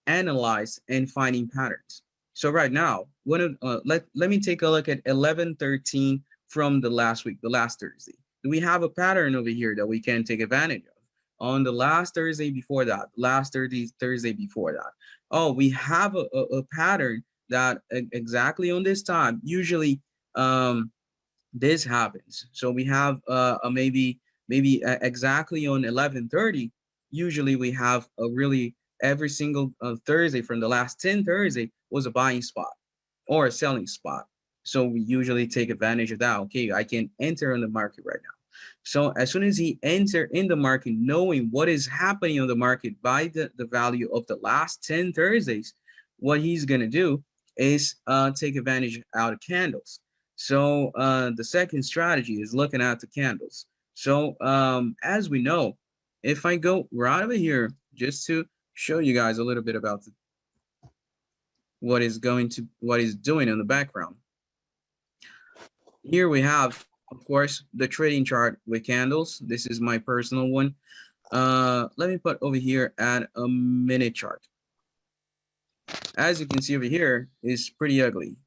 analyzed and finding patterns. So right now, let me take a look at 11/13 from the last week, the last Thursday. We have a pattern over here that we can take advantage of. On the last Thursday before that, last Thursday before that. Oh, we have a pattern that exactly on this time, usually this happens. So we have maybe exactly on 11:30, usually we have a really every single Thursday from the last 10 Thursday was a buying spot or a selling spot. So we usually take advantage of that. Okay, I can enter in the market right now. So as soon as he enter in the market, knowing what is happening on the market by the value of the last 10 Thursdays, what he's going to do is take advantage out of candles. So the second strategy is looking at the candles. So as we know, if I go right over here, just to show you guys a little bit about what is doing in the background. Here we have, of course, the trading chart with candles. This is my personal one. Let me put over here at a minute chart. As you can see over here, it's pretty ugly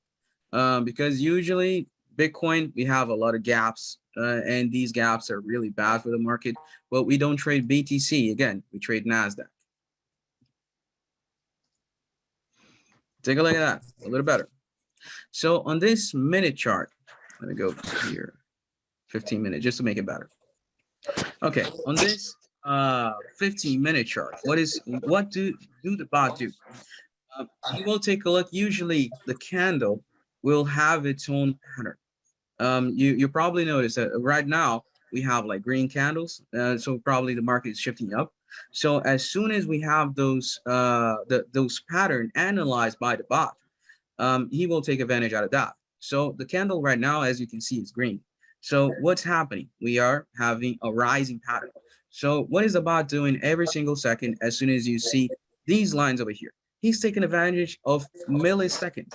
because usually Bitcoin, we have a lot of gaps and these gaps are really bad for the market, but we don't trade BTC. Again, we trade NASDAQ. Take a look at that, a little better. So on this minute chart, let me go here, 15 minutes, just to make it better. Okay, on this 15-minute chart, what do the bot do? You will take a look. Usually the candle will have its own pattern. You probably notice that right now we have like green candles, so probably the market is shifting up. So as soon as we have those pattern analyzed by the bot, he will take advantage out of that. So the candle right now, as you can see, is green. So what's happening? We are having a rising pattern. So what is the bot doing every single second? As soon as you see these lines over here, he's taking advantage of milliseconds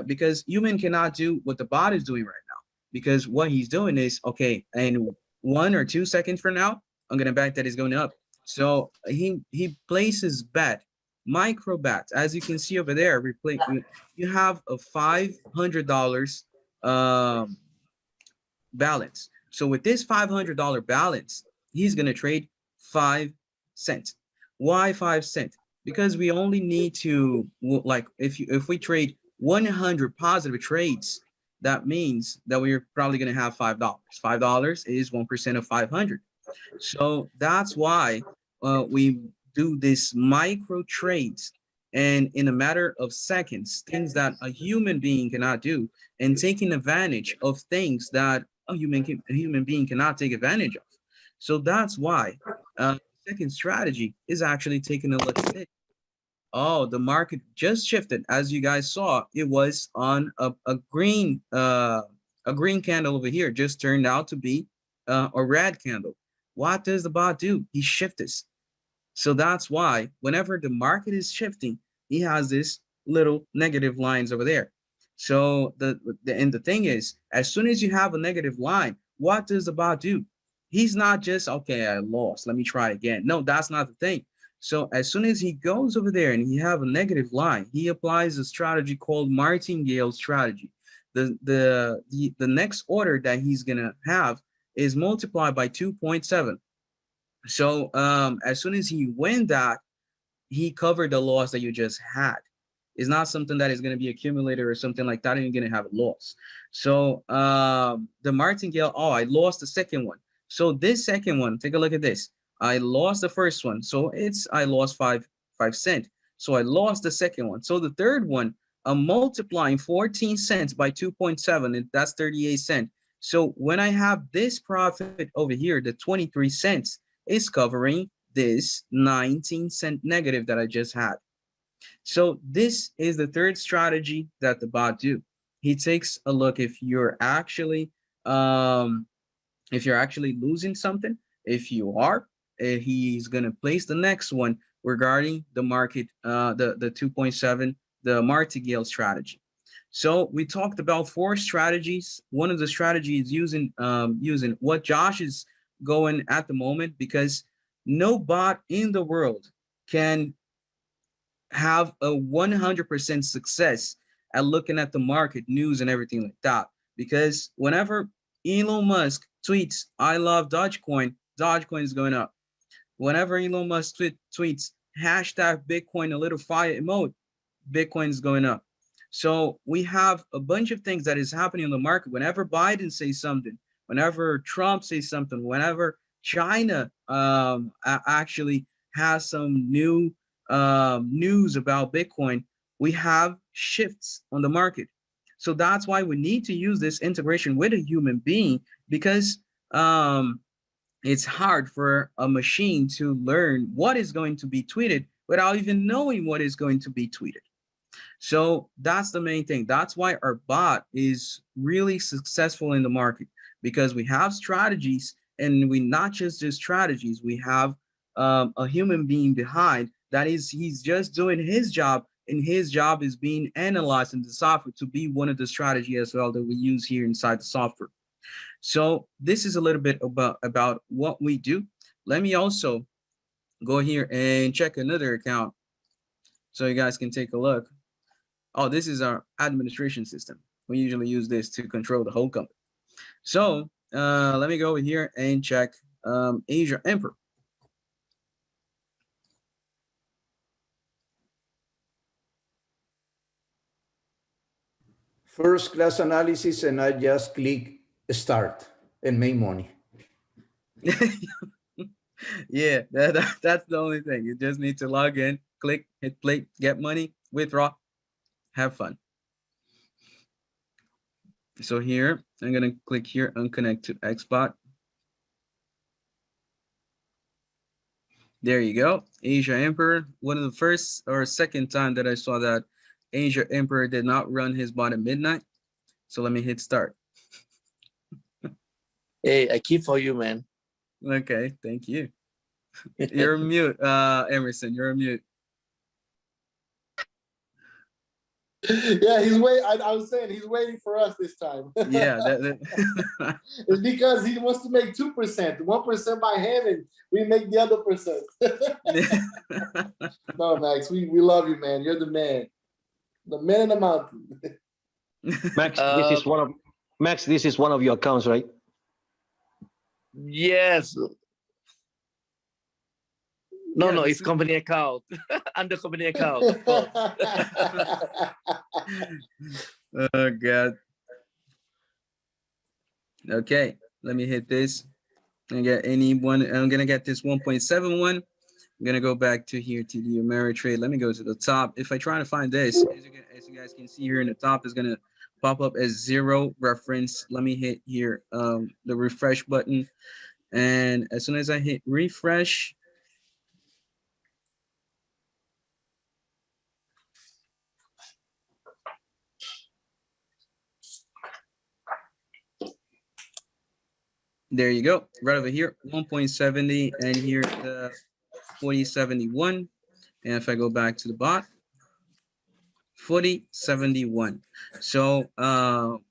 because human cannot do what the bot is doing right now. Because what he's doing is, okay, in 1 or 2 seconds from now, I'm gonna bet that it's going up. So he places micro bets. As you can see over there, you have a $500 balance. So with this $500 balance, he's gonna trade 5 cents. Why 5 cents? Because we only need to, like, if we trade 100 positive trades, that means that we're probably going to have $5. $5 is 1% of 500. So that's why we do this micro trades, and in a matter of seconds, things that a human being cannot do, and taking advantage of things that a human being cannot take advantage of. So that's why the second strategy is actually taking a look at it. Oh, the market just shifted. As you guys saw, it was on a green candle over here, just turned out to be a red candle. What does the bot do? He shifts. So that's why whenever the market is shifting, he has this little negative lines over there. So the thing is, as soon as you have a negative line, what does the bot do? He's not just, okay, I lost, let me try again. No, that's not the thing. So as soon as he goes over there and he have a negative line, he applies a strategy called martingale strategy. The next order that he's gonna have is multiplied by 2.7. So as soon as he win that, he covered the loss that you just had. It's not something that is going to be accumulated or something like that, and you're going to have a loss. So the martingale, oh, I lost the second one. So this second one, take a look at this. I lost the first one, so I lost 5 cents. So I lost the second one. So the third one, I'm multiplying 14 cents by 2.7, and that's 38 cents. So when I have this profit over here, the 23 cents is covering this 19-cent negative that I just had. So this is the third strategy that the bot do. He takes a look if you're actually losing something. If you are, he's gonna place the next one regarding the market, the 2.7, the martingale strategy. So we talked about 4 strategies. One of the strategies using what Josh is going at the moment, because no bot in the world can have a 100% success at looking at the market news and everything like that. Because whenever Elon Musk tweets, I love Dogecoin, Dogecoin is going up. Whenever Elon Musk tweets, hashtag Bitcoin a little fire emote, Bitcoin is going up. So we have a bunch of things that is happening in the market. Whenever Biden says something, whenever Trump says something, whenever China actually has some new news about Bitcoin, we have shifts on the market. So that's why we need to use this integration with a human being, because it's hard for a machine to learn what is going to be tweeted without even knowing what is going to be tweeted. So that's the main thing. That's why our bot is really successful in the market, because we have strategies, and we not just do strategies, we have a human being behind that is, he's just doing his job, and his job is being analyzed in the software to be one of the strategy as well that we use here inside the software. So this is a little bit about what we do. Let me also go here and check another account so you guys can take a look. Oh, this is our administration system. We usually use this to control the whole company. So let me go over here and check Asia Emperor. First class analysis, and I just click start and make money. Yeah, that's the only thing. You just need to log in, click, hit play, get money, withdraw, have fun. So here, I'm going to click here and connect to XBot. There you go, Asia Emperor. One of the first or second time that I saw that Asia Emperor did not run his bot at midnight. So let me hit start. Hey, I keep for you, man. Okay, thank you. You're mute, Emerson, you're mute. Yeah, he's waiting. I was saying he's waiting for us this time. Yeah, it's because he wants to make 2%, 1% by him, and we make the other percent. No, Max, we love you, man. You're the man in the mountain. Max, this is one of your accounts, right? Yes. No, Yeah, it's company account. Under company account. Oh God. Okay, let me hit this and get anyone. I'm gonna get this 1.71. I'm gonna go back to here to the Ameritrade. Let me go to the top. If I try to find this, as you guys can see here in the top, is gonna pop up as 0 reference. Let me hit here the refresh button, and as soon as I hit refresh, there you go, right over here, 1.70, and here the 4071. And if I go back to the bot, 4071. So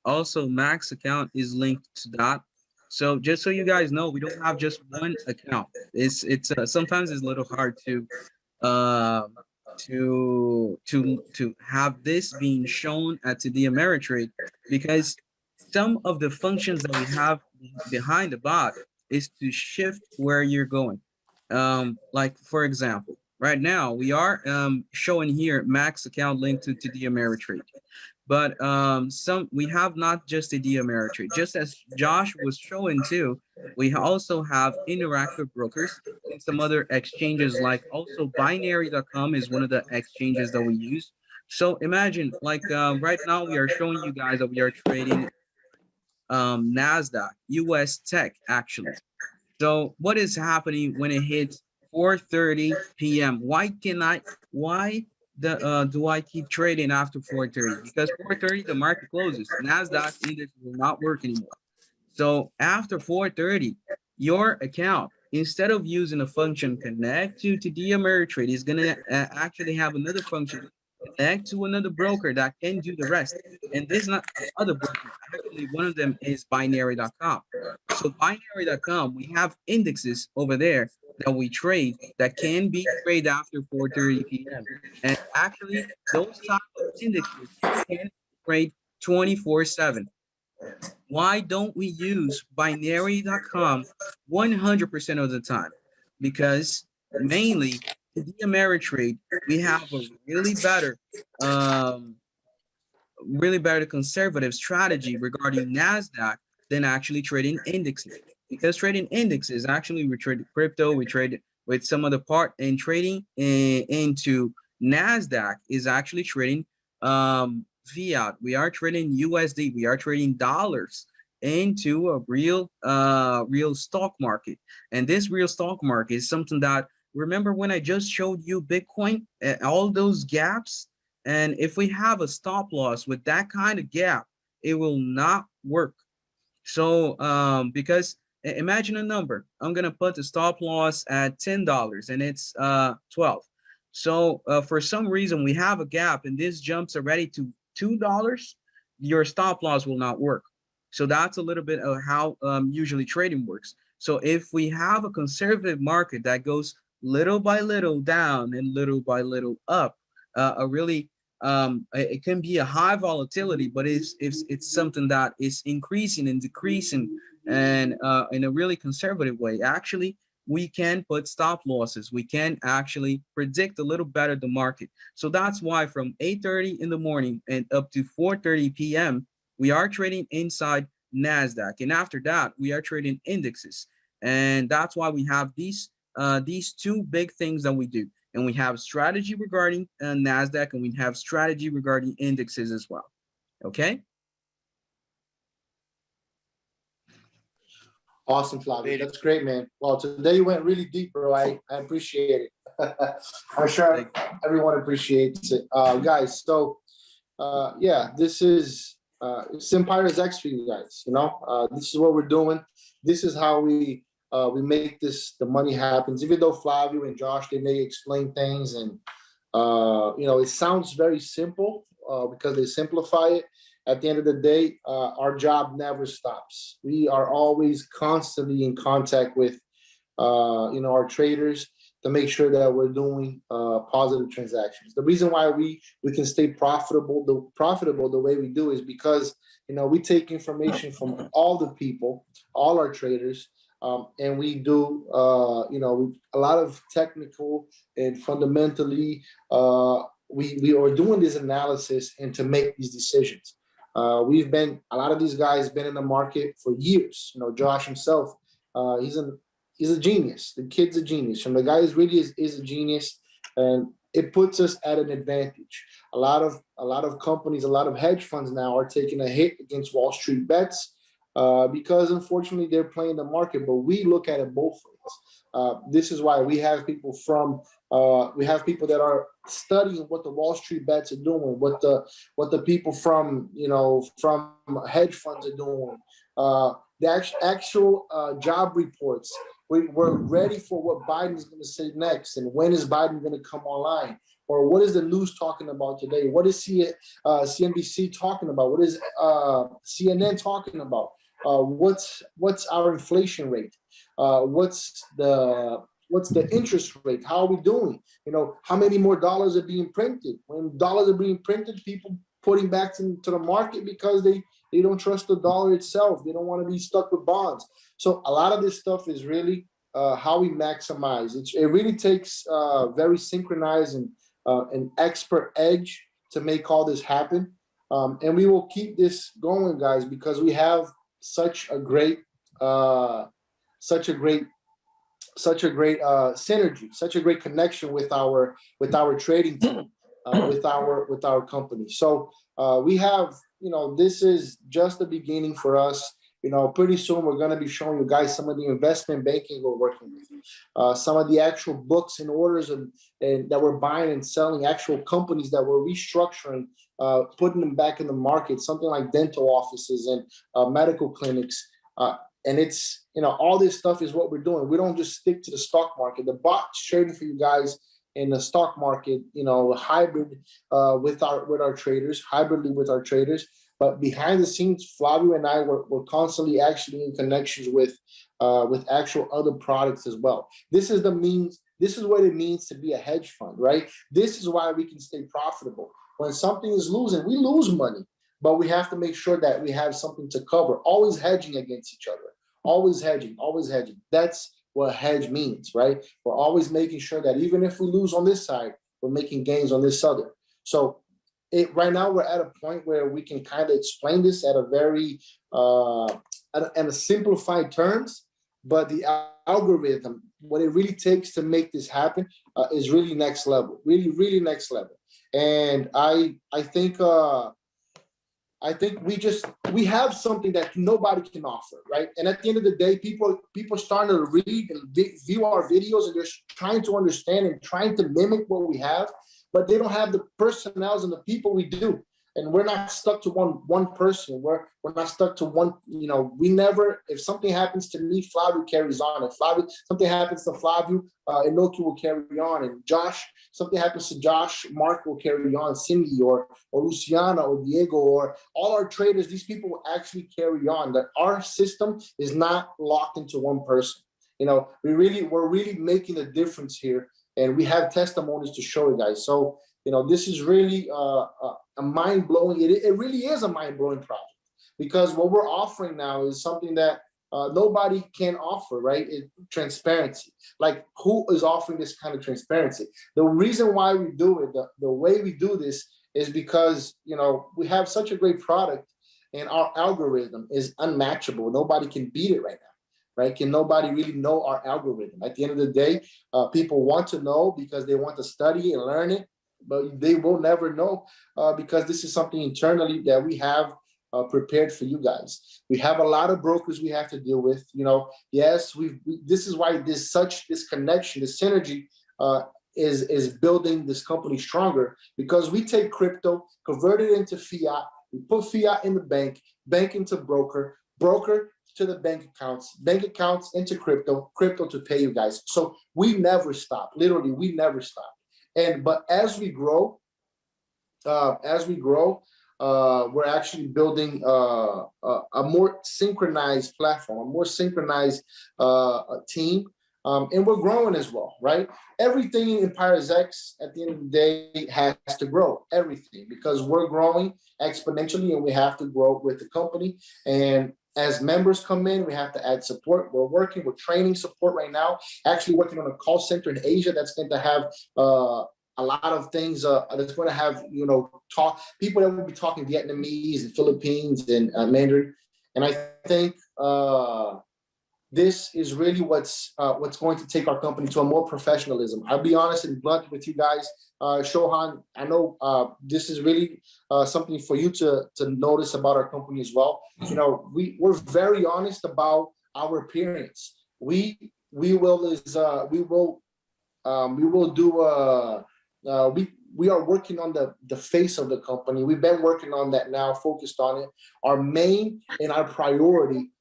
also Max account is linked to that. So just so you guys know, we don't have just one account. It's sometimes it's a little hard to have this being shown at the Ameritrade, because some of the functions that we have behind the bot is to shift where you're going. Like for example, right now we are showing here Max account linked to the Ameritrade, but we have not just the Ameritrade. Just as Josh was showing too, we also have interactive brokers and some other exchanges, like also binary.com is one of the exchanges that we use. So imagine like right now we are showing you guys that we are trading NASDAQ US Tech actually. So what is happening when it hits 4:30 p.m.? Why do I keep trading after 4:30? Because 4:30 the market closes. NASDAQ index will not work anymore. So after 4:30, your account, instead of using a function connect to the Ameritrade, is gonna actually have another function connect to another broker that can do the rest. And this is not other broker. Actually, one of them is binary.com. So binary.com, we have indexes over there that we trade that can be traded after 4:30 p.m. And actually, those type of indexes can trade 24/7. Why don't we use binary.com 100% of the time? Because mainly the Ameritrade, we have a really better conservative strategy regarding NASDAQ than actually trading indexes. Because trading indexes, actually we trade crypto, we trade with some other part, and trading into NASDAQ is actually trading fiat. We are trading USD, we are trading dollars into a real stock market. And this real stock market is something that, remember when I just showed you Bitcoin, all those gaps? And if we have a stop loss with that kind of gap, it will not work. So because imagine a number, I'm gonna put the stop loss at $10 and it's 12. So for some reason we have a gap and this jumps already to $2, your stop loss will not work. So that's a little bit of how usually trading works. So if we have a conservative market that goes little by little down and little by little up, it can be a high volatility, but it's something that is increasing and decreasing, and in a really conservative way. Actually, we can put stop losses. We can actually predict a little better the market. So that's why from 8:30 in the morning and up to 4:30 p.m. we are trading inside NASDAQ, and after that we are trading indexes, and that's why we have these two big things that we do. And we have strategy regarding NASDAQ, and we have strategy regarding indexes as well. Okay. Awesome, Flavio. That's great, man. Well, today you went really deep, bro. I appreciate it. I'm sure everyone appreciates it. Guys, so yeah, this is it's EmpiresX for you guys. You know, this is what we're doing. This is how we make the money happens. Even though Flavio and Josh, they may explain things, and you know, it sounds very simple because they simplify it. At the end of the day, our job never stops. We are always constantly in contact with you know, our traders to make sure that we're doing positive transactions. The reason why we can stay profitable the way we do is because, you know, we take information from all the people, all our traders. And we do, you know, a lot of technical and fundamentally, we are doing this analysis and to make these decisions. A lot of these guys been in the market for years. You know, Josh himself, he's a genius. The kid's a genius. And the guy really is a genius, and it puts us at an advantage. A lot of companies, a lot of hedge funds now are taking a hit against Wall Street bets. Because unfortunately they're playing the market, but we look at it both ways. This is why we have people that are studying what the Wall Street bets are doing, what the people from hedge funds are doing, the actual job reports We're ready for what Biden is going to say next, and when is Biden going to come online, or what is the news talking about today? What is CNBC talking about? What is CNN talking about? What's our inflation rate? What's the interest rate? How are we doing? You know, how many more dollars are being printed? When dollars are being printed, people putting back into the market because they don't trust the dollar itself. They don't want to be stuck with bonds. So a lot of this stuff is really how we maximize. It really takes very synchronized and an expert edge to make all this happen. And we will keep this going, guys, because we have such a great synergy, such a great connection with our trading team, with our company. So we have, you know, this is just the beginning for us. You know, pretty soon we're going to be showing you guys some of the investment banking we're working with, some of the actual books and orders and that we're buying and selling, actual companies that we're restructuring, putting them back in the market, something like dental offices and medical clinics. And it's, you know, all this stuff is what we're doing. We don't just stick to the stock market. The bot's trading for you guys in the stock market, you know, hybrid with our traders, hybridly with our traders. But behind the scenes, Flavio and I were constantly actually in connections with actual other products as well. This is what it means to be a hedge fund, right? This is why we can stay profitable. When something is losing, we lose money, but we have to make sure that we have something to cover. Always hedging against each other. Always hedging, always hedging. That's what hedge means, right? We're always making sure that even if we lose on this side, we're making gains on this other. So right now we're at a point where we can kind of explain this at a very at a simplified terms, but the algorithm, what it really takes to make this happen is really next level, really next level. And I think we have something that nobody can offer, right? And at the end of the day, people are starting to read and view our videos, and they're trying to understand and trying to mimic what we have, but they don't have the personnels and the people we do. And we're not stuck to one person. We're not stuck to one, you know, we never, if something happens to me, Flavio carries on. If something happens to Flavio, Inoki will carry on. And Josh, something happens to Josh, Mark will carry on, Cindy or Luciana or Diego or all our traders, these people will actually carry on. That our system is not locked into one person. You know, we're really making a difference here. And we have testimonies to show you guys. So, you know, this is really a mind-blowing, it really is a mind-blowing project, because what we're offering now is something that nobody can offer, right? Transparency. Like, who is offering this kind of transparency? The reason why we do it, the way we do this is because, you know, we have such a great product and our algorithm is unmatchable. Nobody can beat it right now. Right? Can nobody really know our algorithm? At the end of the day, people want to know because they want to study and learn it, but they will never know because this is something internally that we have prepared for you guys. We have a lot of brokers we have to deal with. You know, yes, this is why this connection, this synergy is building this company stronger, because we take crypto, convert it into fiat, we put fiat in the bank into broker to the bank accounts into crypto to pay you guys. So we never stop. Literally, we never stop. But as we grow, we're actually building a more synchronized platform, a more synchronized team, and we're growing as well, right? Everything in EmpiresX at the end of the day has to grow, everything, because we're growing exponentially and we have to grow with the company. And as members come in, we have to add support. We're working with training support right now, actually working on a call center in Asia that's going to have a lot of things that's going to have, you know, people that will be talking Vietnamese and Philippines and Mandarin. And I think this is really what's going to take our company to a more professionalism. I'll be honest and blunt with you guys. Shohan, I know this is really something for you to notice about our company as well. You know, we're very honest about our appearance. We are working on the face of the company. We've been working on that now, focused on it. Our main and our priority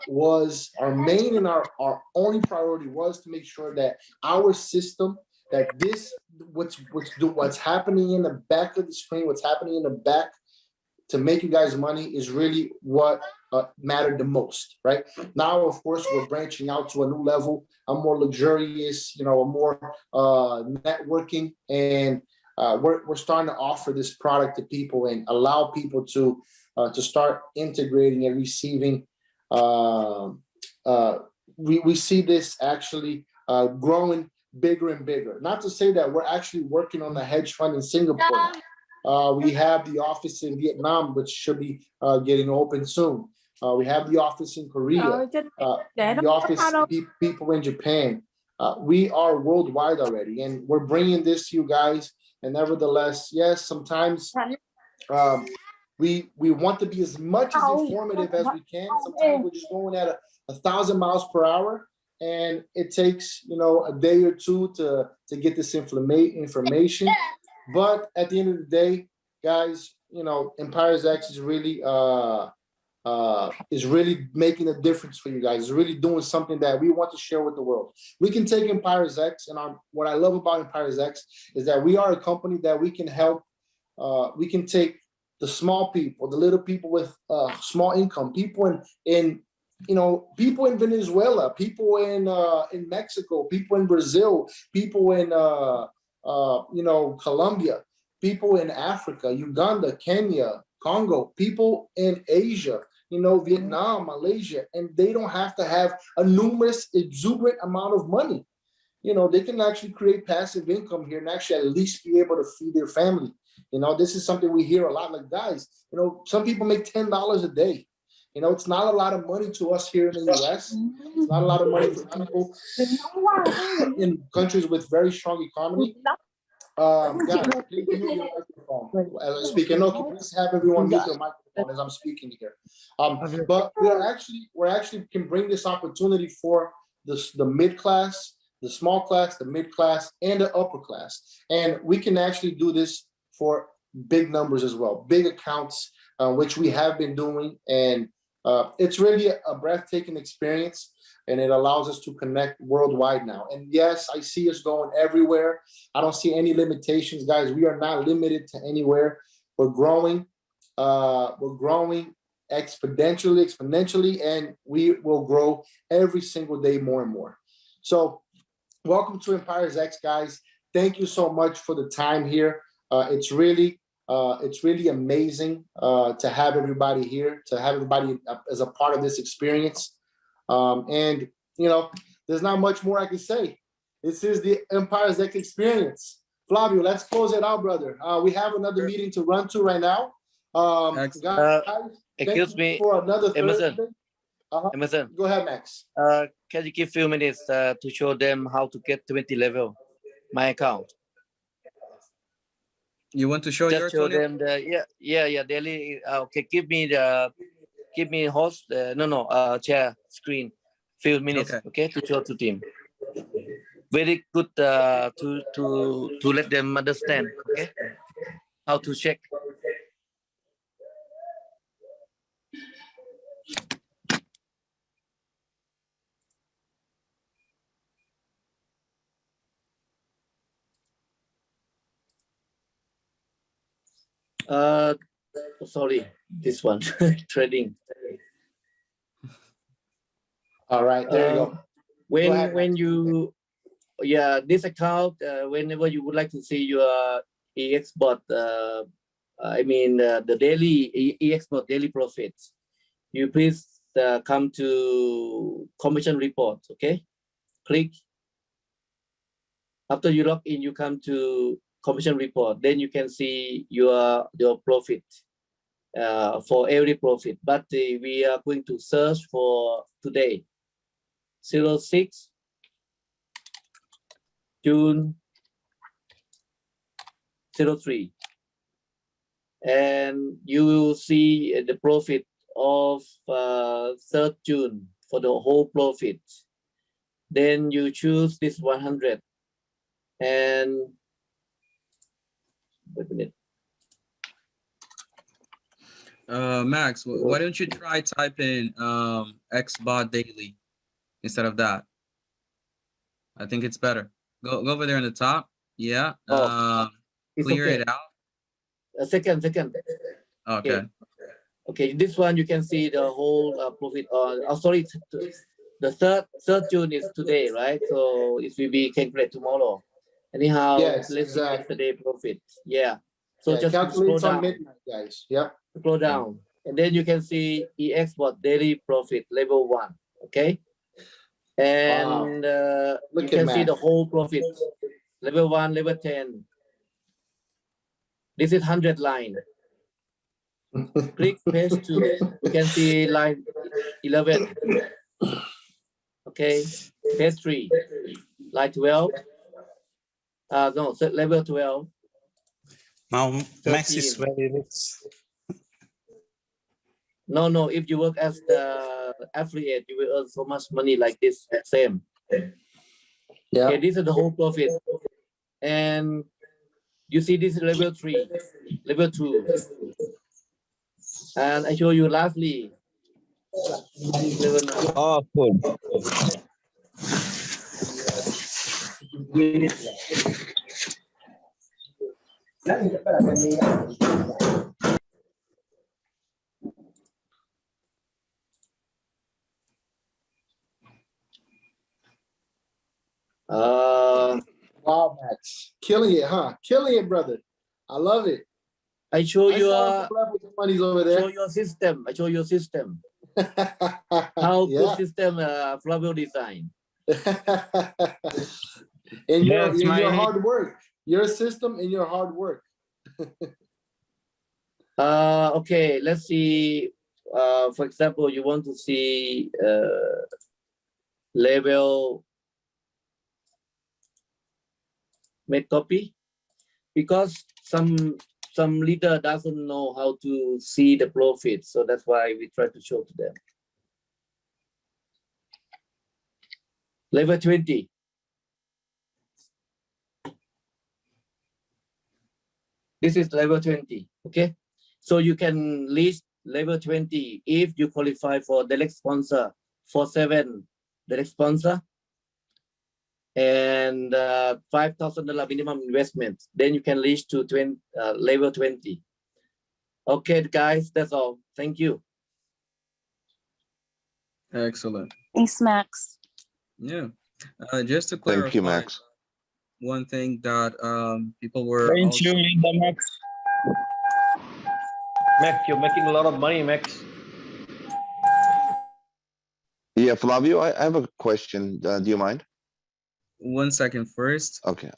was our main and our only priority was to make sure that our system, that this what's happening in the back of the screen, what's happening in the back to make you guys money is really what mattered the most, right? Now, of course, we're branching out to a new level, a more luxurious, a more networking, and we're starting to offer this product to people and allow people to start integrating and receiving. We see this actually growing bigger and bigger. Not to say that we're actually working on the hedge fund in Singapore. We have the office in Vietnam, which should be getting open soon. We have the office in Korea, the office people in Japan. We are worldwide already, and we're bringing this to you guys. And nevertheless, yes, sometimes we want to be as much as informative as we can. Sometimes we're just going at 1,000 miles per hour, and it takes a day or two to get this information. But at the end of the day, guys, EmpiresX is really making a difference for you guys. It's really doing something that we want to share with the world. We can take EmpiresX, and what I love about EmpiresX is that we are a company that we can help. We can take the small people, the little people with small income, people in people in Venezuela, people in Mexico, people in Brazil, people in Colombia, people in Africa, Uganda, Kenya, Congo, people in Asia, Vietnam, Malaysia, and they don't have to have a numerous, exuberant amount of money. They can actually create passive income here and actually at least be able to feed their family. This is something we hear a lot, like, guys, some people make $10 a day. It's not a lot of money to us here in the US. It's not a lot of money for people in countries with very strong economy. Guys, please mute your microphone as I speak. And okay, please have everyone mute their microphone as I'm speaking here. But we're actually can bring this opportunity for the mid class, the small class, the mid class, and the upper class. And we can actually do this for big numbers as well, big accounts, which we have been doing. And it's really a breathtaking experience, and it allows us to connect worldwide now. And yes, I see us going everywhere. I don't see any limitations, guys. We are not limited to anywhere. We're growing. We're growing exponentially, and we will grow every single day more and more. So welcome to EmpiresX, guys. Thank you so much for the time here. It's really amazing to have everybody here, to have everybody as a part of this experience. And there's not much more I can say. This is the EmpiresX experience. Flavio, let's close it out, brother. We have another meeting to run to right now. Guys, excuse me, for another Emerson. Thursday. Emerson. Go ahead, Max. Can you give a few minutes to show them how to get 20 level, my account? You want to show Just your show 20? them the daily. Okay, give me host share screen few minutes. Okay, to show to team. Very good to let them understand. Okay, how to check. Sorry, this one trading. All right, there you go. When you this account, whenever you would like to see your export, I mean the daily export daily profits, you please come to commission report. Okay, click. After you log in, you come to commission report. Then you can see your profit for every profit. But we are going to search for today, 06 June 03, and you will see the profit of 3rd June for the whole profit. Then you choose this 100, and wait a minute. Max, why don't you try type in XBot daily instead of that? I think it's better. Go over there on the top. Yeah. It's Clear okay. it out. A second. Okay. Okay, this one you can see the whole profit on. Oh, sorry, the third June is today, right? So it will be calculated tomorrow. Anyhow, Yes, let's see exactly. yesterday profit. Yeah. So Yeah, just scroll calculates on down. midnight, guys. Yep. Scroll down, and then you can see export daily profit level 1. Okay. And you Look can at see the Max. whole profit level 1, level 10. This is 100 line. Click page 2. You can see line 11. Okay, page 3, line 12. No, so level 12. Now Max 13. is very rich. No. If you work as the affiliate, you will earn so much money like this. Same. Yeah. Okay, this is the whole profit. And you see this is level 3, level 2. And I show you lastly. Level 9. Oh, cool. Wow, Max. Killing it, huh? Killing it, brother. I love it. I show I you saw some levels of money's over there. show your system. I show your system. How Yeah. good system Flavio design. in your That's in your my- hard work. Your system and your hard work. Okay, let's see. For example, you want to see level make copy, because some leader doesn't know how to see the profit, so that's why we try to show to them. Level 20. This is level 20. Okay, so you can list level 20 if you qualify for direct sponsor for 7 direct sponsor and $5,000 minimum investment. Then you can reach to level 20. Okay, guys, that's all. Thank you. Excellent. Thanks, Max. Yeah. Just to clarify, Thank you, Max. one thing that people were Thank also, you, Linda, Max. Max, you're making a lot of money, Max. Yeah, Flavio, I have a question. Do you mind? 1 second first. Okay.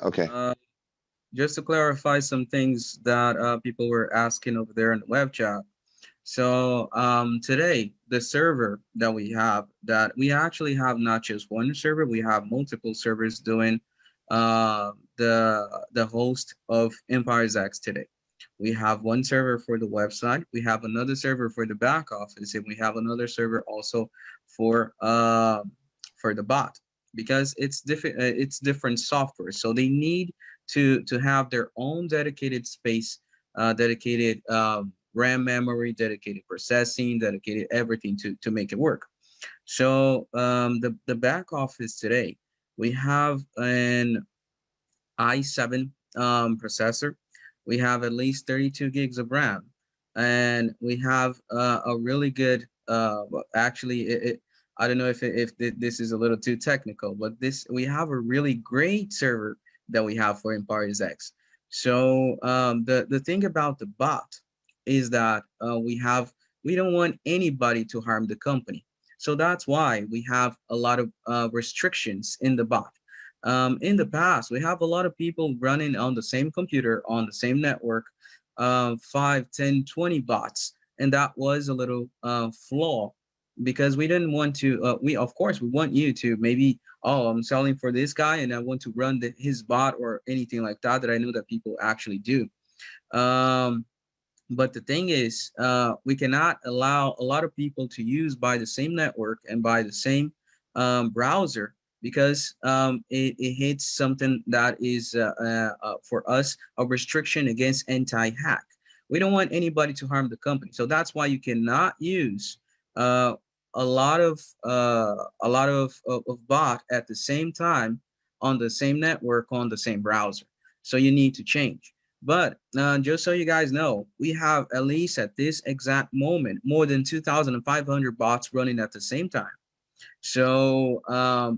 Just to clarify some things that people were asking over there in the web chat. So today, the server that we actually have not just one server, we have multiple servers doing the host of EmpiresX today. We have one server for the website, we have another server for the back office, and we have another server also for the bot, because it's different software. So they need to have their own dedicated space, dedicated RAM memory, dedicated processing, dedicated everything to make it work. So the back office today, we have an i7 processor. We have at least 32 gigs of RAM, and we have a really good. Actually, I don't know if this is a little too technical, but we have a really great server that we have for EmpiresX. So the thing about the bot is that we don't want anybody to harm the company. So that's why we have a lot of restrictions in the bot. In the past, we have a lot of people running on the same computer, on the same network, 5, 10, 20 bots. And that was a little flaw, because we didn't want to, of course, we want you to maybe, oh, I'm selling for this guy and I want to run his bot or anything like that I know that people actually do. But the thing is, we cannot allow a lot of people to use by the same network and by the same browser, because it hits something that is for us a restriction against anti-hack. We don't want anybody to harm the company. So that's why you cannot use a lot of bot at the same time on the same network on the same browser. So you need to change. But just so you guys know, we have at least at this exact moment more than 2,500 bots running at the same time. So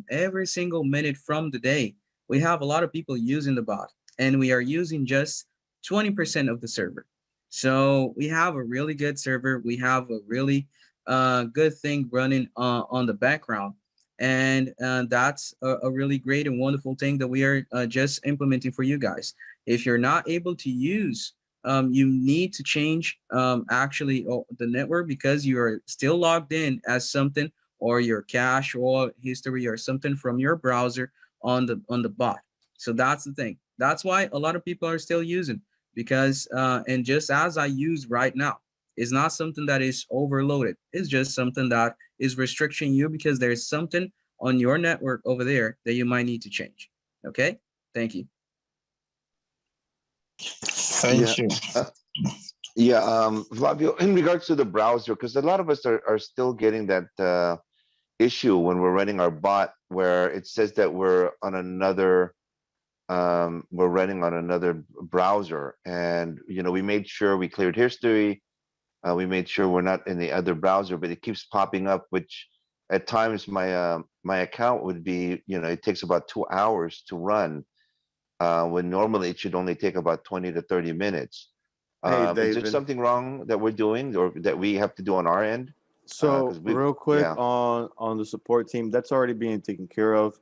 every single minute from the day, we have a lot of people using the bot, and we are using just 20% of the server. So we have a really good server. We have a really good thing running on the background. And that's a really great and wonderful thing that we are just implementing for you guys. If you're not able to use, you need to change actually the network, because you are still logged in as something, or your cache or history or something from your browser on the bot. So that's the thing. That's why a lot of people are still using, because and just as I use right now, it's not something that is overloaded. It's just something that is restricting you because there's something on your network over there that you might need to change. Okay, thank you. Thank you. Flavio, in regards to the browser, because a lot of us are still getting that issue when we're running our bot, where it says that we're on another we're running on another browser, and we made sure we cleared history. We made sure we're not in the other browser, but it keeps popping up, which at times my account would be, it takes about 2 hours to run, when normally it should only take about 20 to 30 minutes. Hey, Is there David. something wrong that we're doing or that we have to do on our end? So real quick, yeah. on the support team, that's already being taken care of.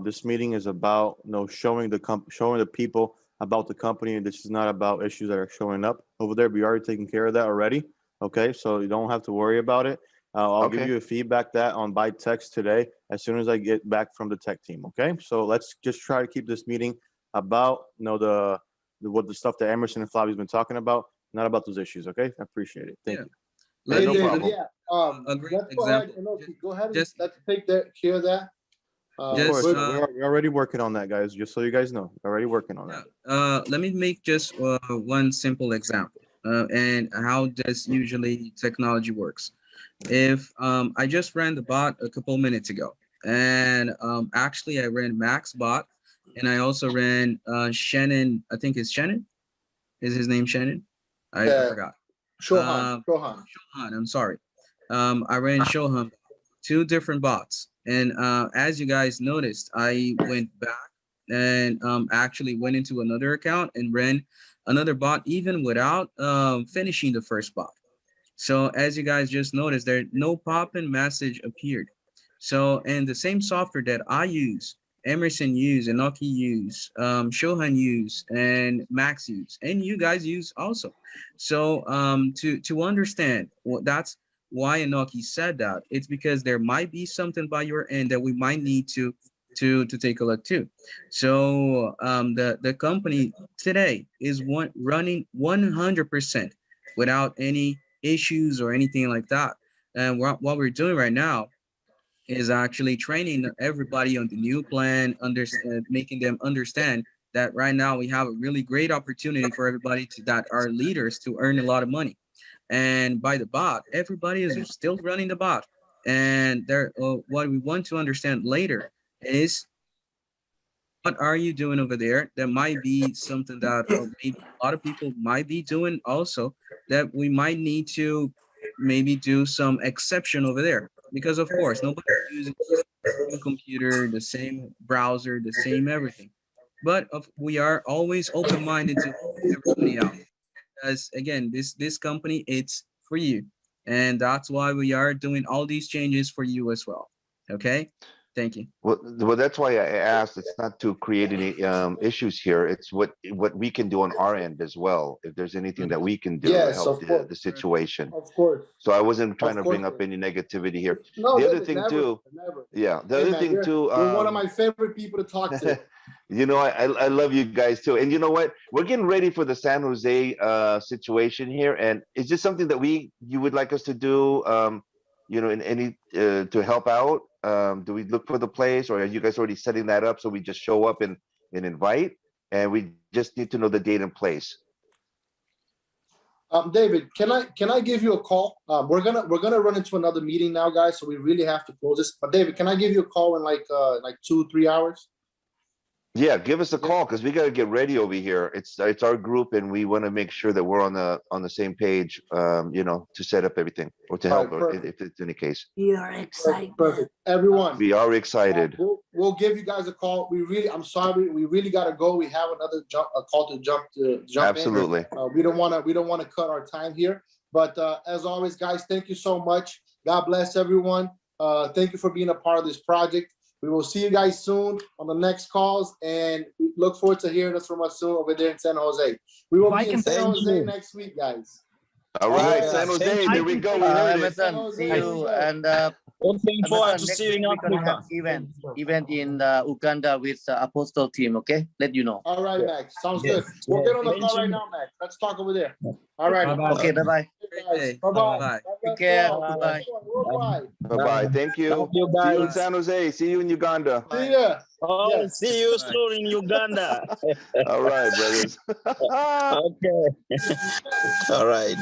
This meeting is about showing the people about the company, and this is not about issues that are showing up over there. We already taken care of that already. Okay, so you don't have to worry about it. I'll give you a feedback that by text today as soon as I get back from the tech team. Okay, so let's just try to keep this meeting about the stuff that Emerson and Flavio's been talking about, not about those issues. Okay, I appreciate it. Thank you. Hey, no David, problem. let's go ahead and go ahead and let's take care of that. Of course, we're already working on that, guys. Just so you guys know, we're already working on that. Let me make just one simple example, and how does usually technology works. If I just ran the bot a couple minutes ago, and actually I ran Max bot, and I also ran Shannon. I think it's Shannon. Is his name Shannon? I forgot. Shohan. I'm sorry. I ran Shohan, 2 different bots. And as you guys noticed, I went back and actually went into another account and ran another bot even without finishing the first bot. So as you guys just noticed, there no pop-in message appeared. So, and the same software that I use, Emerson use, Enoki use, Shohan use, and Max use, and you guys use also. So to understand that's why Enoki said that, it's because there might be something by your end that we might need to take a look too. So the company today is running 100% without any issues or anything like that. And what we're doing right now is actually training everybody on the new plan, making them understand that right now we have a really great opportunity for everybody that are leaders to earn a lot of money. And by the bot, everybody is still running the bot. And what we want to understand later is, what are you doing over there? That might be something that maybe a lot of people might be doing also, that we might need to maybe do some exception over there. Because of course, nobody's using the same computer, the same browser, the same everything. But we are always open-minded to everybody else. Because again, this company, it's for you. And that's why we are doing all these changes for you as well. Okay, thank you. Well, that's why I asked. It's not to create any issues here. It's what we can do on our end as well. If there's anything that we can do to help the situation. Of course. So I wasn't trying to bring up any negativity here. No, the other David, thing never, too. Never. Yeah, the other thing too. You're one of my favorite people to talk to. I love you guys too. And you know what? We're getting ready for the San Jose situation here. And is this something that you would like us to do? In any to help out? Do we look for the place, or are you guys already setting that up so we just show up and invite, and we just need to know the date and place? David, can I give you a call? We're gonna run into another meeting now, guys. So we really have to close this. But David, can I give you a call in like 2-3 hours? Yeah, give us a call because we got to get ready over here. It's our group, and we want to make sure that we're on the same page. You know, to set up everything or to help if it's any case. We are excited. Perfect. Everyone, We are excited. we'll give you guys a call. I'm sorry, we really gotta go. We have another call to jump Absolutely. in. We don't wanna cut our time here. But as always, guys, thank you so much. God bless everyone. Thank you for being a part of this project. We will see you guys soon on the next calls, and we look forward to hearing from us soon over there in San Jose. We will be in San Jose next week, guys. All right, San Jose, there we go. We heard it. Emerson, see you. And Looking forward to next seeing week we're gonna Africa. have event in Uganda with Apostle team. Okay, let you know. All right, Max. Sounds good. We'll get on the call right now, Max. Let's talk over there. All right. Okay, bye bye. Bye-bye. Take care. Goodbye. Bye-bye. Thank you. Thank you, See you in guys. San Jose. See you in Uganda. See ya. Oh, Yes. see you soon in Uganda. All right, brothers. Okay. All right.